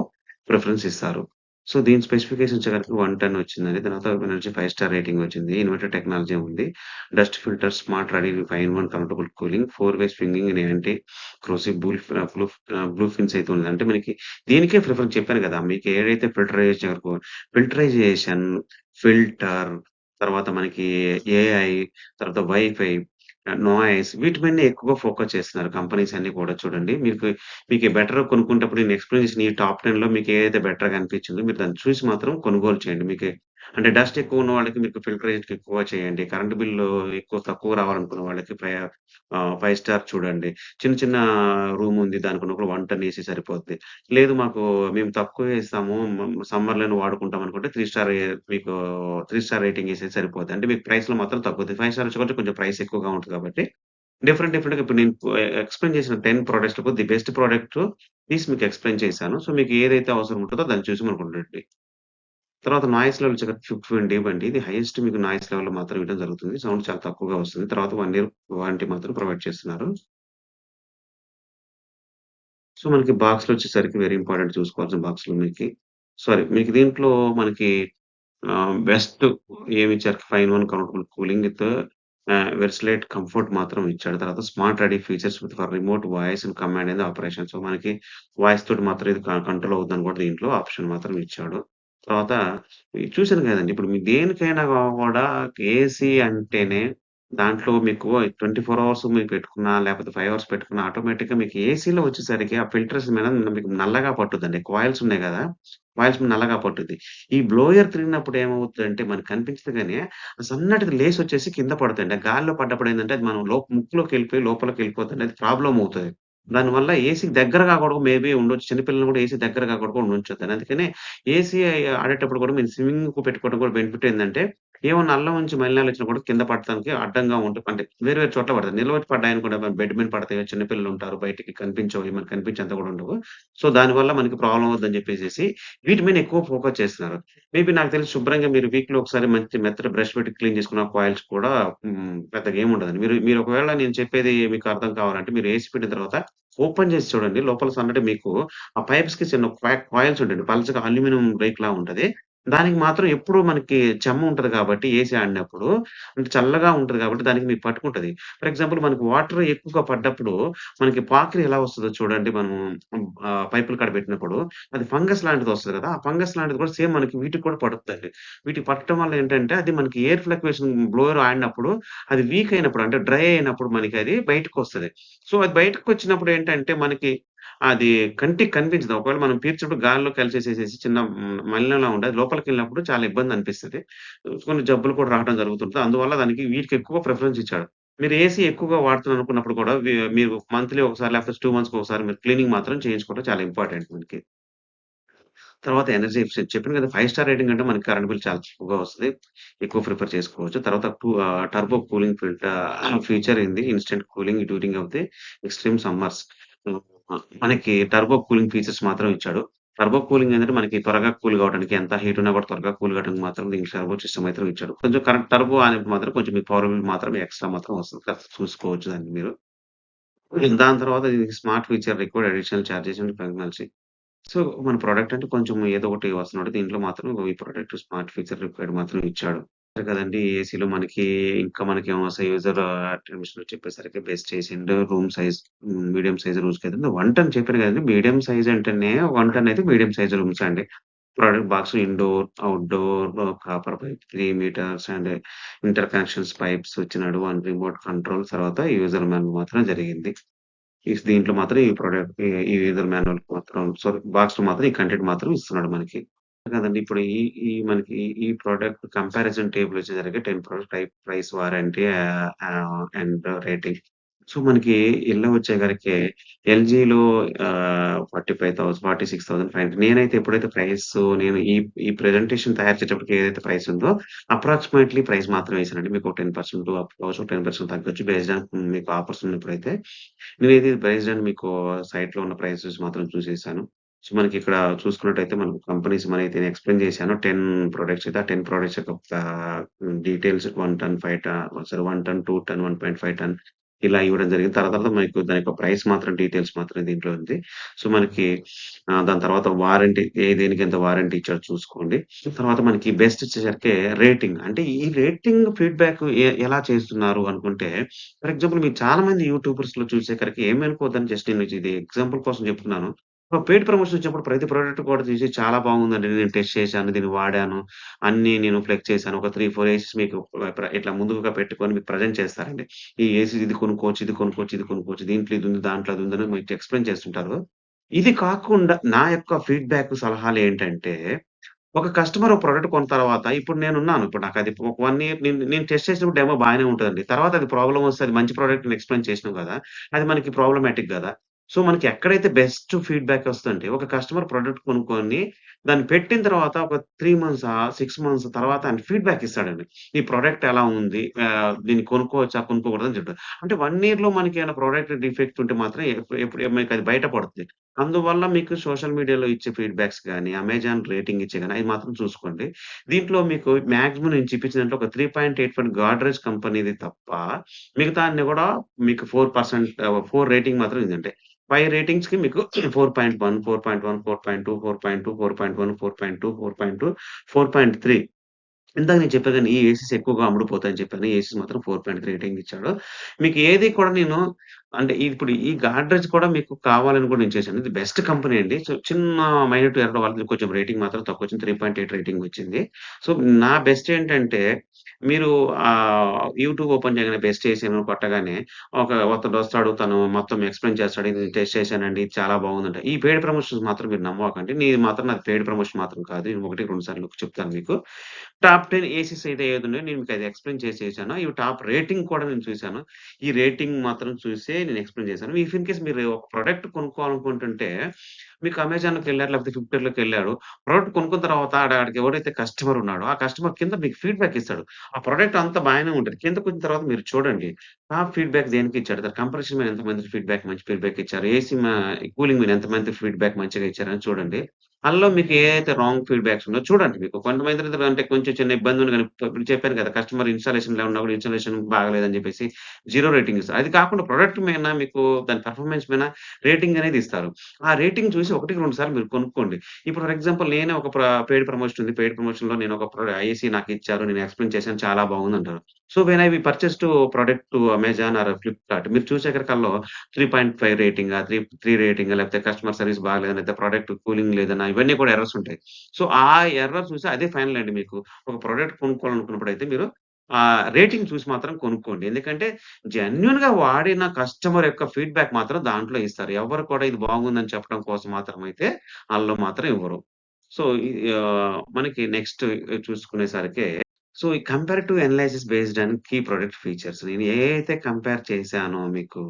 ప్రిఫరెన్స్ ఇస్తారు. సో, దీని స్పెసిఫికేషన్ వచ్చేసరికి 110 వచ్చిందండి. తర్వాత ఎనర్జీ 5 స్టార్ రేటింగ్ వచ్చింది. ఇన్వర్టర్ టెక్నాలజీ ఉంది. Dust filter, smart ready 5 in 1 comfortable cooling, 4 way swinging and anti corrosive blue fins అయితే ఉంది. అంటే మనకి దీనికే ప్రిఫరెన్స్ చెప్పాను గదా! మీకు ఏదైతే ఫిల్టరైజేషన్, ఫిల్టర్ తర్వాత మనకి ఏఐ, తర్వాత వైఫై, నాయిస్ వీటి మీదనే ఎక్కువగా ఫోకస్ చేస్తున్నారు కంపెనీస్ అన్నీ కూడా చూడండి. మీకు బెటర్ కొనుక్కునేటప్పుడు నేను ఎక్స్‌ప్లెయిన్ చేసిన ఈ టాప్ 10లో మీకు ఏదైతే బెటర్‌గా అనిపించిందో మీరు దాన్ని చూసి మాత్రం కొనుగోలు చేయండి. అంటే డస్ట్ ఎక్కువ ఉన్న వాళ్ళకి మీకు ఫిల్టరేషన్ ఎక్కువ చేయండి. కరెంట్ బిల్లు తక్కువ రావాలనుకున్న వాళ్ళకి 5 స్టార్ చూడండి. చిన్న చిన్న రూమ్ ఉంది దానికున్నప్పుడు 110 ఏసీ సరిపోద్ది. లేదు మేము తక్కువే ఇస్తాము. సమ్మర్‌లోనే వాడుకుంటాం అనుకుంటే 3 స్టార్ రేటింగ్ ఇస్తే సరిపోద్ది. అంటే మీకు ప్రైస్‌లో మాత్రం తగ్గుద్ది. 5 స్టార్ వచ్చేకొద్దీ కొంచెం ప్రైస్ ఎక్కువగా ఉంటది కాబట్టి డిఫరెంట్‌గా ఇప్పుడు నేను ఎక్స్‌ప్లెయిన్ చేసిన 10 ప్రొడక్ట్స్‌లో ది బెస్ట్ ప్రొడక్ట్ తీసి మీకు ఎక్స్‌ప్లెయిన్ చేశాను. సో, మీకు ఏదైతే అవసరం ఉంటదో దాన్ని చూసి మనకుండండి. తర్వాత నాయిస్ లెవెల్ వచ్చేసరికి 15 డీబీ అండి. ఇది హైయెస్ట్ మీకు నాయిస్ లెవెల్‌లో మాత్రం ఇవ్వడం జరుగుతుంది. సౌండ్ చాలా తక్కువగా వస్తుంది. తర్వాత 1 ఇయర్ వారంటీ మాత్రం ప్రొవైడ్ చేస్తున్నారు. సో, మనకి బాక్స్‌లో వచ్చేసరికి వెరీ ఇంపార్టెంట్ చూసుకోవాల్సిన బాక్స్‌లో మీకు దీంట్లో మనకి బెస్ట్ ఏమిచ్చారు 5 in 1 comfortable cooling with versatile comfort మాత్రం ఇచ్చాడు. తర్వాత smart ready features with for remote voice and command and operation. So, మనకి వాయిస్ తోటి మాత్రం ఇది కంట్రోల్ అవుద్దని కూడా దీంట్లో ఆప్షన్ మాత్రం ఇచ్చాడు. తర్వాత చూసాను కదండీ! ఇప్పుడు మీకు దేనికైనా కూడా ఏసీ అంటేనే దాంట్లో మీకు 24 అవర్స్ మీరు పెట్టుకున్నా, లేకపోతే 5 అవర్స్ పెట్టుకున్నా ఆటోమేటిక్‌గా మీకు ఏసీలో వచ్చేసరికి ఆ ఫిల్టర్స్ మీద మీకు నల్లగా పట్టుద్దండి. కాయిల్స్ ఉన్నాయి గదా! కాయిల్స్ మీద నల్లగా పట్టుద్ది. ఈ బ్లోయర్ తిరిగినప్పుడు ఏమవుతదంటే మనకు కనిపించదు గాని, ఆ సన్నటిది లేసొచ్చేసి కింద పడతాయండి. ఆ గాలిలో పడ్డప్పుడు ఏందంటే అది మనం ముక్కులోకెళ్ళిపోయి లోపలికెళ్ళిపోతుంది. అది ప్రాబ్లమ్ అవుతది. దానివల్ల ఏసీకి దగ్గరగా కూడా మేబీ ఉండొచ్చు. చిన్న పిల్లల్ని కూడా ఏసీ దగ్గరగా కూడా ఉంచొద్దని. అందుకనే ఏసీ ఆడేటప్పుడు కూడా మీరు స్విమ్మింగ్‌కు పెట్టుకోవడం కూడా బెనిఫిట్ ఏందంటే, ఏమన్నా అల్లం నుంచి మలినాలొచ్చినా కూడా కింద పడటానికి అడ్డంగా అంటే వేరు వేరు చోట్ల పడతాయి. నిలబెట్టి పడ్డాయనుకోండి బెడ్ మీద పడతాయి. చిన్న పిల్లలుంటారు. బయటికి కనిపించవు. మనకు కనిపించేంత కూడా ఉండవు. సో, దానివల్ల మనకి ప్రాబ్లమ్ అవుద్దని చెప్పేసేసి వీటి మీద ఎక్కువ ఫోకస్ చేస్తున్నారు. మేబీ నాకు తెలిసి శుభ్రంగా మీరు వీక్‌లో ఒకసారి మంచి మెత్తటి బ్రష్ పెట్టి క్లీన్ చేసుకున్న కాయిల్స్ కూడా పెద్దగా ఏముండదండి. మీరు మీరు ఒకవేళ నేను చెప్పేది మీకు అర్థం కావాలంటే మీరు ఏసి పెట్టిన తర్వాత ఓపెన్ చేసి చూడండి. లోపల సన్నటి మీకు ఆ పైప్స్‌కి చిన్న కాయిల్స్ ఉంటాయండి. పల్చగా అల్యూమినియం రేకులా ఉంటది. దానికి మాత్రం ఎప్పుడు మనకి చెమ్మ ఉంటది కాబట్టి ఏసీ ఆడినప్పుడు, అంటే చల్లగా ఉంటది కాబట్టి దానికి మీకు పట్టుకుంటది. ఫర్ ఎగ్జాంపుల్ మనకి వాటర్ ఎక్కువగా పడ్డప్పుడు మనకి పాకిరి ఎలా వస్తదో చూడండి మనము పైపుల కాడ పెట్టినప్పుడు అది ఫంగస్ లాంటిదొస్తది గదా! ఆ ఫంగస్ లాంటిది కూడా సేమ్ మనకి వీటికి కూడా పడుతదండి. వీటికి పట్టడం వల్ల ఏంటంటే అది మనకి ఎయిర్ ఫ్లక్యుయేషన్ బ్లోయర్ ఆడినప్పుడు అది వీక్ అయినప్పుడు అంటే డ్రై అయినప్పుడు మనకది బయటకొస్తది. సో, అది బయటకొచ్చినప్పుడు ఏంటంటే మనకి అది కంటికి కనిపించదు. ఒకవేళ మనం పీల్చినప్పుడు గాలిలో కలిసేసేసేసి చిన్న మలినంలా ఉంటది. లోపలికెళ్ళినప్పుడు చాలా ఇబ్బందనిపిస్తది. కొన్ని జబ్బులు కూడా రావడం జరుగుతుంటది. అందువల్ల దానికి వీటికి ఎక్కువ ప్రిఫరెన్స్ ఇచ్చాడు. మీరు ఏసీ ఎక్కువగా వాడుతున్నారనుకున్నప్పుడు కూడా మీరు మంత్లీ ఒకసారి లేకపోతే 2 మంత్స్‌కి ఒకసారి మీరు క్లీనింగ్ మాత్రం చేయించుకోవడం చాలా ఇంపార్టెంట్ మనకి. తర్వాత ఎనర్జీ ఎఫిషియన్సీ చెప్పాను కదా! 5 స్టార్ రేటింగ్ అంటే మనకి కరెంట్ బిల్ చాలా తక్కువగా వస్తది. ఎక్కువ ప్రిఫర్ చేసుకోవచ్చు. తర్వాత turbo cooling feature in the instant cooling during of the extreme summers. హ్మ్. మనకి టర్బో కూలింగ్ ఫీచర్స్ మాత్రం ఇచ్చాడు. టర్బో కూలింగ్ ఏందంటే మనకి త్వరగా కూల్ కావడానికి ఎంత హీట్ ఉన్నా కూడా త్వరగా కూల్ కావడానికి మాత్రం దీనికి టర్బో సిస్టమ్ అయితే ఇచ్చాడు. కొంచెం టర్బో అనేది మాత్రం కొంచెం మీకు పవర్ బిల్ మాత్రం ఎక్స్‌ట్రా మాత్రం వస్తది. కాస్త చూసుకోవచ్చు దాన్ని మీరు. దాని తర్వాత ఇది smart feature required additional charges and technology. So, మన ప్రొడక్ట్ అంటే కొంచెం ఏదో ఒకటి వస్తున్నట్టు దీంట్లో మాత్రం ఈ ప్రొడక్ట్ స్మార్ట్ ఫీచర్ రిక్వైర్డ్ మాత్రం ఇచ్చాడు. అంతే కదండీ! ఏసీలో మనకి ఇంకా మనకేమొస్తాయి యూజర్ అట్రిబ్యూషన్‌లో చెప్పేసరికి బెస్ట్ చేసిండు. Room size medium size rooms కదండీ! 1 టన్ చెప్పాను కదండీ! మీడియం సైజ్ అంటేనే 1 టన్ అయితే మీడియం సైజ్ రూమ్స్ అండి. Product box indoor, outdoor copper pipe 3 meters and inter connections pipes ఇచ్చినాడు. 1 రిమోట్ కంట్రోల్ తర్వాత యూజర్ మాన్యువల్ మాత్రం జరిగింది. దీంట్లో మాత్రం ఈ ప్రొడక్ట్ ఈ యూజర్ మాన్యువల్ మాత్రం బాక్స్‌లో మాత్రం ఈ కంటెంట్ మాత్రం ఇస్తున్నాడు మనకి. కదండీ! ఇప్పుడు ఈ ఈ మనకి ఈ ప్రొడక్ట్ కంపారిజన్ టేబుల్ వచ్చేసరికి 10 product type, price, warranty and rating. So, మనకి ఎల్లో వచ్చేసరికి ఎల్‌జీలో 45,000 46,500 నేనైతే ఎప్పుడైతే నేను ఈ ప్రెజెంటేషన్ తయారు చేసేటప్పటికి ఏదైతే ప్రైస్ ఉందో అప్రాక్సిమేట్‌లీ ప్రైస్ మాత్రం వేసానండి. మీకు 10% అప్ అవ్వచ్చు, 10% తగ్గొచ్చు బేస్డ్ ఆన్ మీకు ఆఫర్స్ ఉన్నప్పుడైతే. నేనైతే బేస్డ్ ఆన్ మీకు సైట్‌లో ఉన్న ప్రైసెస్ మాత్రం చూసేసాను. సో, మనకిక్కడ చూసుకున్నట్టయితే మనకు కంపెనీస్ మనైతే నేను ఎక్స్‌ప్లెయిన్ చేశానో 10 ప్రొడక్ట్స్ అయితే ఆ 10 ప్రొడక్ట్స్ యొక్క డీటెయిల్స్ 1 టన్, 5 టన్ సారీ 1 టన్, 2 టన్, 1.5 టన్ ఇలా ఇవ్వడం జరిగింది. తర్వాత మీకు దాని యొక్క ప్రైస్ మాత్రం డీటెయిల్స్ మాత్రం దీంట్లో ఉంది. సో, మనకి దాని తర్వాత వారంటీ దేనికెంత వారంటీ ఇచ్చాడో చూసుకోండి. తర్వాత మనకి బెస్ట్ వచ్చేసరికి రేటింగ్. అంటే ఈ రేటింగ్ ఫీడ్‌బ్యాక్ ఎలా చేస్తున్నారు అనుకుంటే ఫర్ ఎగ్జాంపుల్ మీరు చాలా మంది యూట్యూబర్స్‌లో చూసేసరికి ఏమనుకోవద్దని జస్ట్ నేను ఇది ఎగ్జాంపుల్ కోసం చెప్తున్నాను. పెయిడ్ ప్రమోషన్ వచ్చినప్పుడు ప్రతి ప్రొడక్ట్ కూడా చూసి చాలా బాగుందండి. నేను టెస్ట్ చేశాను. దీన్ని వాడాను. అన్నీ నేను ఫ్లెక్స్ చేశాను. ఒక 3, 4 ఏసీస్ మీకు ఇట్లా ముందుగా పెట్టుకొని మీకు ప్రెజెంట్ చేస్తారండి. ఈ ఏసీ ఇది కొనుక్కోవచ్చు, ఇది కొనుక్కోవచ్చు, ఇది కొనుక్కోవచ్చు. దీంట్లో ఇది ఉంది, దాంట్లో అది ఉందని మీకు ఎక్స్‌ప్లెయిన్ చేస్తుంటారు. ఇది కాకుండా నా యొక్క ఫీడ్‌బ్యాక్ సలహాలేంటంటే ఒక కస్టమర్ ఒక ప్రొడక్ట్ కొన్న తర్వాత ఇప్పుడు నేనున్నాను. ఇప్పుడు నాకది ఒక 1 ఇయర్ నేను టెస్ట్ చేసినప్పుడు డెమో బాగానే ఉంటదండి. తర్వాత అది ప్రాబ్లమ్ వస్తే అది మంచి ప్రొడక్ట్ అని ఎక్స్‌ప్లెయిన్ చేసినాం గదా! అది మనకి ప్రాబ్లమాటిక్ గదా! సో, మనకి ఎక్కడైతే బెస్ట్ ఫీడ్‌బ్యాక్ వస్తదంటే ఒక కస్టమర్ ప్రొడక్ట్ కొనుక్కొని దాన్ని పెట్టిన తర్వాత ఒక 3 మంత్సా, 6 మంత్స్ తర్వాత ఆయన ఫీడ్‌బ్యాక్ ఇస్తాడండి. ఈ ప్రొడక్ట్ ఎలా ఉంది? దీన్ని కొనుక్కోవచ్చా? కొనుక్కోకూడదా? అని చెప్తాడు. అంటే 1 ఇయర్‌లో మనకేమైనా ప్రొడక్ట్ డిఫెక్ట్ ఉంటే మాత్రం ఎప్పుడు మీకది బయట పడుతది. అందువల్ల మీకు సోషల్ మీడియాలో ఇచ్చే ఫీడ్‌బ్యాక్స్ గాని, అమెజాన్ రేటింగ్ ఇచ్చే గాని అయి మాత్రం చూసుకోండి. దీంట్లో మీకు మాక్సిమం నేను చూపించిన దాంట్లో ఒక 3.85 గాడ్రేజ్ కంపెనీది తప్ప మిగతా అన్ని గూడా మీకు 4% రేటింగ్ మాత్రం ఇదంటే 5 రేటింగ్స్‌కి మీకు 4.1, 4.1, 4.2, 4.2, 4.1, 4.2, 4.2, 4.3 ఇందాక నేను చెప్పా గాని, ఈ ఏసీస్ ఎక్కువగా అమ్ముడుపోతాయని చెప్పాను. ఏసీస్ మాత్రం 4.3 రేటింగ్ ఇచ్చాడు. మీకు ఏది కూడా నేను అంటే ఇప్పుడు ఈ గాడ్రేజ్ కూడా మీకు కావాలని కూడా నేను చేశాను. ఇది బెస్ట్ కంపెనీ అండి. సో, చిన్న మైన్యూట్ ఎర్రర్ వాళ్ళది కొంచెం రేటింగ్ మాత్రం తక్కువొచ్చింది. 3.8 రేటింగ్ వచ్చింది. సో, నా బెస్ట్ ఏంటంటే మీరు యూట్యూబ్ ఓపెన్ చేయగానే బెస్ట్ ఏసీ అని కొట్టగానే అతడొస్తాడు. తను మొత్తం ఎక్స్‌ప్లెయిన్ చేస్తాడు. ఇది టెస్ట్ చేశానండి. ఇది చాలా బాగుందంట. ఈ పెయిడ్ ప్రమోషన్స్ మాత్రం మీరు నమ్మకండి. నాది పెయిడ్ ప్రమోషన్ మాత్రం కాదు. నేను 1, 2 సార్లు చెప్తాను మీకు. టాప్ 10 ఏసీస్ అయితే ఏదున్నాయో నేను మీకది ఎక్స్‌ప్లెయిన్ చేసేసాను. ఇవి టాప్ రేటింగ్ కూడా నేను చూసాను. ఈ రేటింగ్ మాత్రం చూసే నేను ఎక్స్‌ప్లెయిన్ చేశాను. ఇఫ్ ఇన్ కేస్ మీరు ఒక ప్రొడక్ట్ కొనుక్కోవాలనుకుంటుంటే, మీకు అమెజాన్‌లోకెళ్లారు లేకపోతే ఫ్లిప్‌కార్ట్‌లోకెళ్లారు. ప్రొడక్ట్ కొనుక్కున్న తర్వాత ఆడికి ఎవరైతే కస్టమర్ ఉన్నాడో, ఆ కస్టమర్ కింద మీకు ఫీడ్‌బ్యాక్ ఇస్తాడు. ఆ ప్రొడక్ట్ అంతా బాగానే ఉంటది. కిందకొచ్చిన తర్వాత మీరు చూడండి. టాప్ ఫీడ్‌బ్యాక్ దేనికిచ్చాడు? దాని కంప్రెషన్ మీద ఎంతమంది ఫీడ్‌బ్యాక్ మంచి ఫీడ్‌బ్యాక్ ఇచ్చారు? ఏసీ కూలింగ్ మీద ఎంతమంది ఫీడ్‌బ్యాక్ మంచిగా ఇచ్చారని చూడండి. అందులో మీకు ఏదైతే రాంగ్ ఫీడ్‌బ్యాక్స్ ఉన్నాయో చూడండి. మీకు కొంతమంది దగ్గర అంటే కొంచెం చిన్న ఇబ్బంది ఉంది గాని ఇప్పుడు చెప్పాను కదా! కస్టమర్ ఇన్‌స్టాలేషన్‌లో ఉన్నప్పుడు ఇన్‌స్టాలేషన్ బాగాలేదని చెప్పేసి 0 రేటింగ్ ఇస్తారు. అది కాకుండా ప్రొడక్ట్ మీద మీకు దాని పెర్ఫార్మన్స్ మీద రేటింగ్ అనేది ఇస్తారు. ఆ రేటింగ్ చూసి ఒకటికి 2 సార్లు మీరు కొనుక్కోండి. ఇప్పుడు ఫర్ ఎగ్జాంపుల్ నేనే ఒక పెయిడ్ ప్రమోషన్ ఉంది. పెయిడ్ ప్రమోషన్‌లో నేను ఒక ఐఏసీ నాకిచ్చారు. నేను ఎక్స్‌ప్లెయిన్ చేశాను. చాలా బాగుందంటారు. So, when I purchase product to Amazon or Flipkart మీరు చూసేకరికల్లో 3.5 రేటింగా, 3 రేటింగా లేకపోతే కస్టమర్ సర్విస్ బాగాలేదని, లేకపోతే ప్రొడక్ట్ కూలింగ్ లేదన్నా ఇవన్నీ కూడా ఎర్రర్స్ ఉంటాయి. సో, ఆ ఎర్రర్ చూసి అదే ఫైనల్ అండి మీకు. ఒక ప్రొడక్ట్ కొనుక్కోవాలనుకున్నప్పుడైతే మీరు రేటింగ్ చూసి మాత్రం కొనుక్కోండి. ఎందుకంటే జెన్యూన్‌గా వాడిన కస్టమర్ యొక్క ఫీడ్‌బ్యాక్ మాత్రం దాంట్లో ఇస్తారు. ఎవ్వరు కూడా ఇది బాగుందని చెప్పడం కోసం మాత్రం అయితే ఆళ్ళు మాత్రం ఇవ్వరు. సో, మనకి నెక్స్ట్ చూసుకునేసరికి సో, ఈ comparative analysis based on key product features నేను ఏదైతే కంపేర్ చేశానో మీకు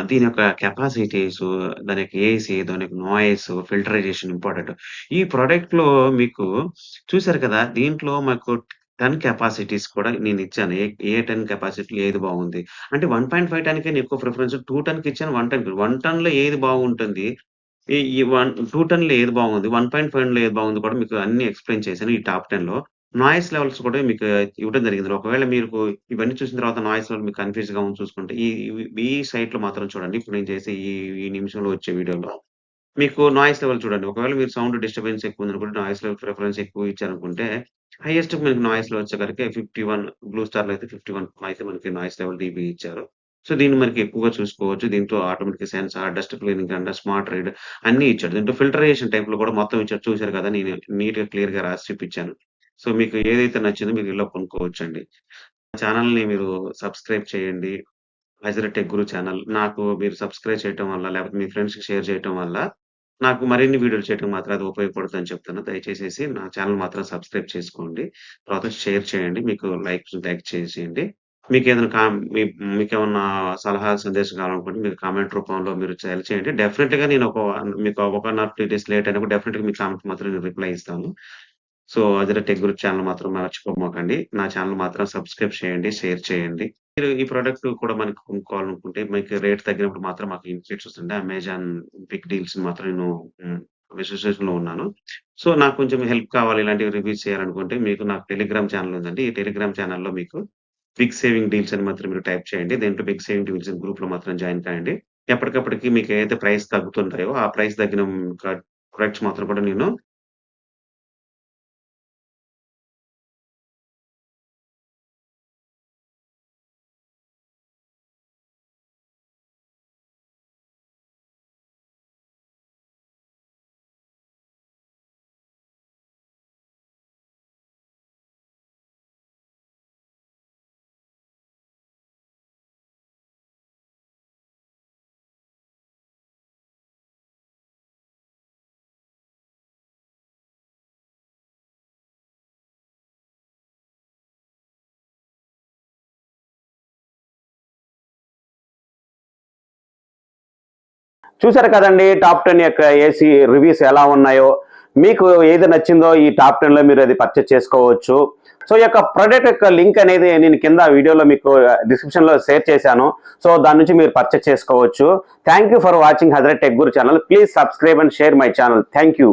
దీని యొక్క కెపాసిటీసు, దాని యొక్క ఏసీ, దాని యొక్క నాయిస్, ఫిల్టరైజేషన్ ఇంపార్టెంట్. ఈ ప్రొడక్ట్‌లో మీకు చూసారు కదా! దీంట్లో మాకు 10 కెపాసిటీస్ కూడా నేనిచ్చాను. ఏ 10 కెపాసిటీలో ఏది బాగుంది. అంటే 1.5 టన్‌కే నేను ఎక్కువ ప్రిఫరెన్స్ 2 టన్‌కి ఇచ్చాను, 1 టన్‌కి. 1 టన్‌లో ఏది బాగుంటుంది. ఈ ఈ 2 టన్‌లో ఏది బాగుంది, 1.5లో ఏది బాగుంది కూడా మీకు అన్నీ ఎక్స్‌ప్లెయిన్ చేశాను ఈ టాప్ 10లో. నాయిస్ లెవెల్స్ కూడా మీకు ఇవ్వడం జరిగింది. ఒకవేళ మీకు ఇవన్నీ చూసిన తర్వాత నాయిస్ లెవెల్ మీకు కన్‌ఫ్యూజ్‌గా ఉంది చూసుకుంటే ఈ సైట్‌లో మాత్రం చూడండి. ఇప్పుడు నేను చేసే ఈ నిమిషంలో వచ్చే వీడియోలో మీకు నాయిస్ లెవెల్ చూడండి. ఒకవేళ మీరు సౌండ్ డిస్టర్బెన్స్ ఎక్కువుందనుకుంటే నాయిస్ లెవెల్ ప్రిఫరెన్స్ ఎక్కువ ఇచ్చారనుకుంటే హైయెస్ట్ మీకు నాయిస్ లెవెల్ వచ్చేసరికి 51 బ్లూ స్టార్‌లో అయితే 51 అయితే మనకి నాయిస్ లెవెల్ డీబీ ఇచ్చారు. సో, దీన్ని మనకి ఎక్కువగా చూసుకోవచ్చు. దీంట్లో automatic sensor, dust cleaning and smart read అన్నీ ఇచ్చాడు. దీంట్లో ఫిల్టరేషన్ టైప్‌లో కూడా మొత్తం ఇచ్చాడు. చూసారు కదా! నేను నీట్‌గా క్లియర్‌గా రాసి చూపించాను. సో, మీకు ఏదైతే నచ్చిందో మీరు ఇలా కొనుక్కోవచ్చండి. ఛానెల్‌ని మీరు సబ్స్క్రైబ్ చేయండి. Hazrat tech Guru channel. నాకు మీరు సబ్స్క్రైబ్ చేయటం వల్ల, లేకపోతే మీ ఫ్రెండ్స్‌కి షేర్ చేయటం వల్ల, నాకు మరిన్ని వీడియోలు చేయటం మాత్రం అది ఉపయోగపడుతుందని చెప్తాను. దయచేసేసి నా ఛానల్ మాత్రం సబ్స్క్రైబ్ చేసుకోండి. తర్వాత షేర్ చేయండి. మీకు లైక్ చేసేయండి. మీకేదైనా మీకేమన్నా సలహా, సందేశం కావాలనుకుంటే మీరు కామెంట్ రూపంలో మీరు తెలియచేయండి. డెఫినిట్‌గా నేను మీకు 1 ఆర్ 2 డేస్ లేట్ అయినా కూడా డెఫినిట్‌గా మీ కామెంట్‌కి మాత్రం నేను రిప్లై ఇస్తాను. So, Hazrat tech Guru channel మాత్రం మర్చిపోమాకండి. నా ఛానల్ మాత్రం సబ్స్క్రైబ్ చేయండి, షేర్ చేయండి. మీరు ఈ ప్రొడక్ట్ కూడా మనకి కొనుక్కోవాలనుకుంటే మీకు రేట్ తగ్గినప్పుడు మాత్రం మాకు ఇన్ఫిట్స్ వస్తుంటాయి. అమెజాన్ బిగ్ డీల్స్‌ని మాత్రం నేను అసోసియేషన్‌లో ఉన్నాను. సో, నాకు కొంచెం హెల్ప్ కావాలి ఇలాంటివి రివ్యూస్ చేయాలనుకుంటే మీకు నాకు టెలిగ్రామ్ ఛానెల్ ఉందండి. ఈ టెలిగ్రామ్ ఛానెల్‌లో మీకు బిగ్ సేవింగ్ డీల్స్ అని మాత్రం మీరు టైప్ చేయండి. దీంట్లో బిగ్ సేవింగ్ డీల్స్ గ్రూప్‌లో మాత్రం జాయిన్ కాండి. ఎప్పటికప్పటికి మీకు ఏదైతే ప్రైస్ తగ్గుతుంటాయో ఆ ప్రైస్ తగ్గిన ప్రొడక్ట్స్ మాత్రం కూడా నేను చూసారు కదండి టాప్ 10 యొక్క ఏసీ రివ్యూస్ ఎలా ఉన్నాయో. మీకు ఏది నచ్చిందో ఈ టాప్ 10లో మీరు అది పర్చేస్ చేసుకోవచ్చు. సో ఈ యొక్క ప్రొడక్ట్ యొక్క లింక్ అనేది నేను కింద వీడియోలో మీకు డిస్క్రిప్షన్లో షేర్ చేశాను. సో దాని నుంచి మీరు పర్చేస్ చేసుకోవచ్చు. Thank you for watching Hazrat tech Guru channel. Please subscribe and share my channel. Thank you.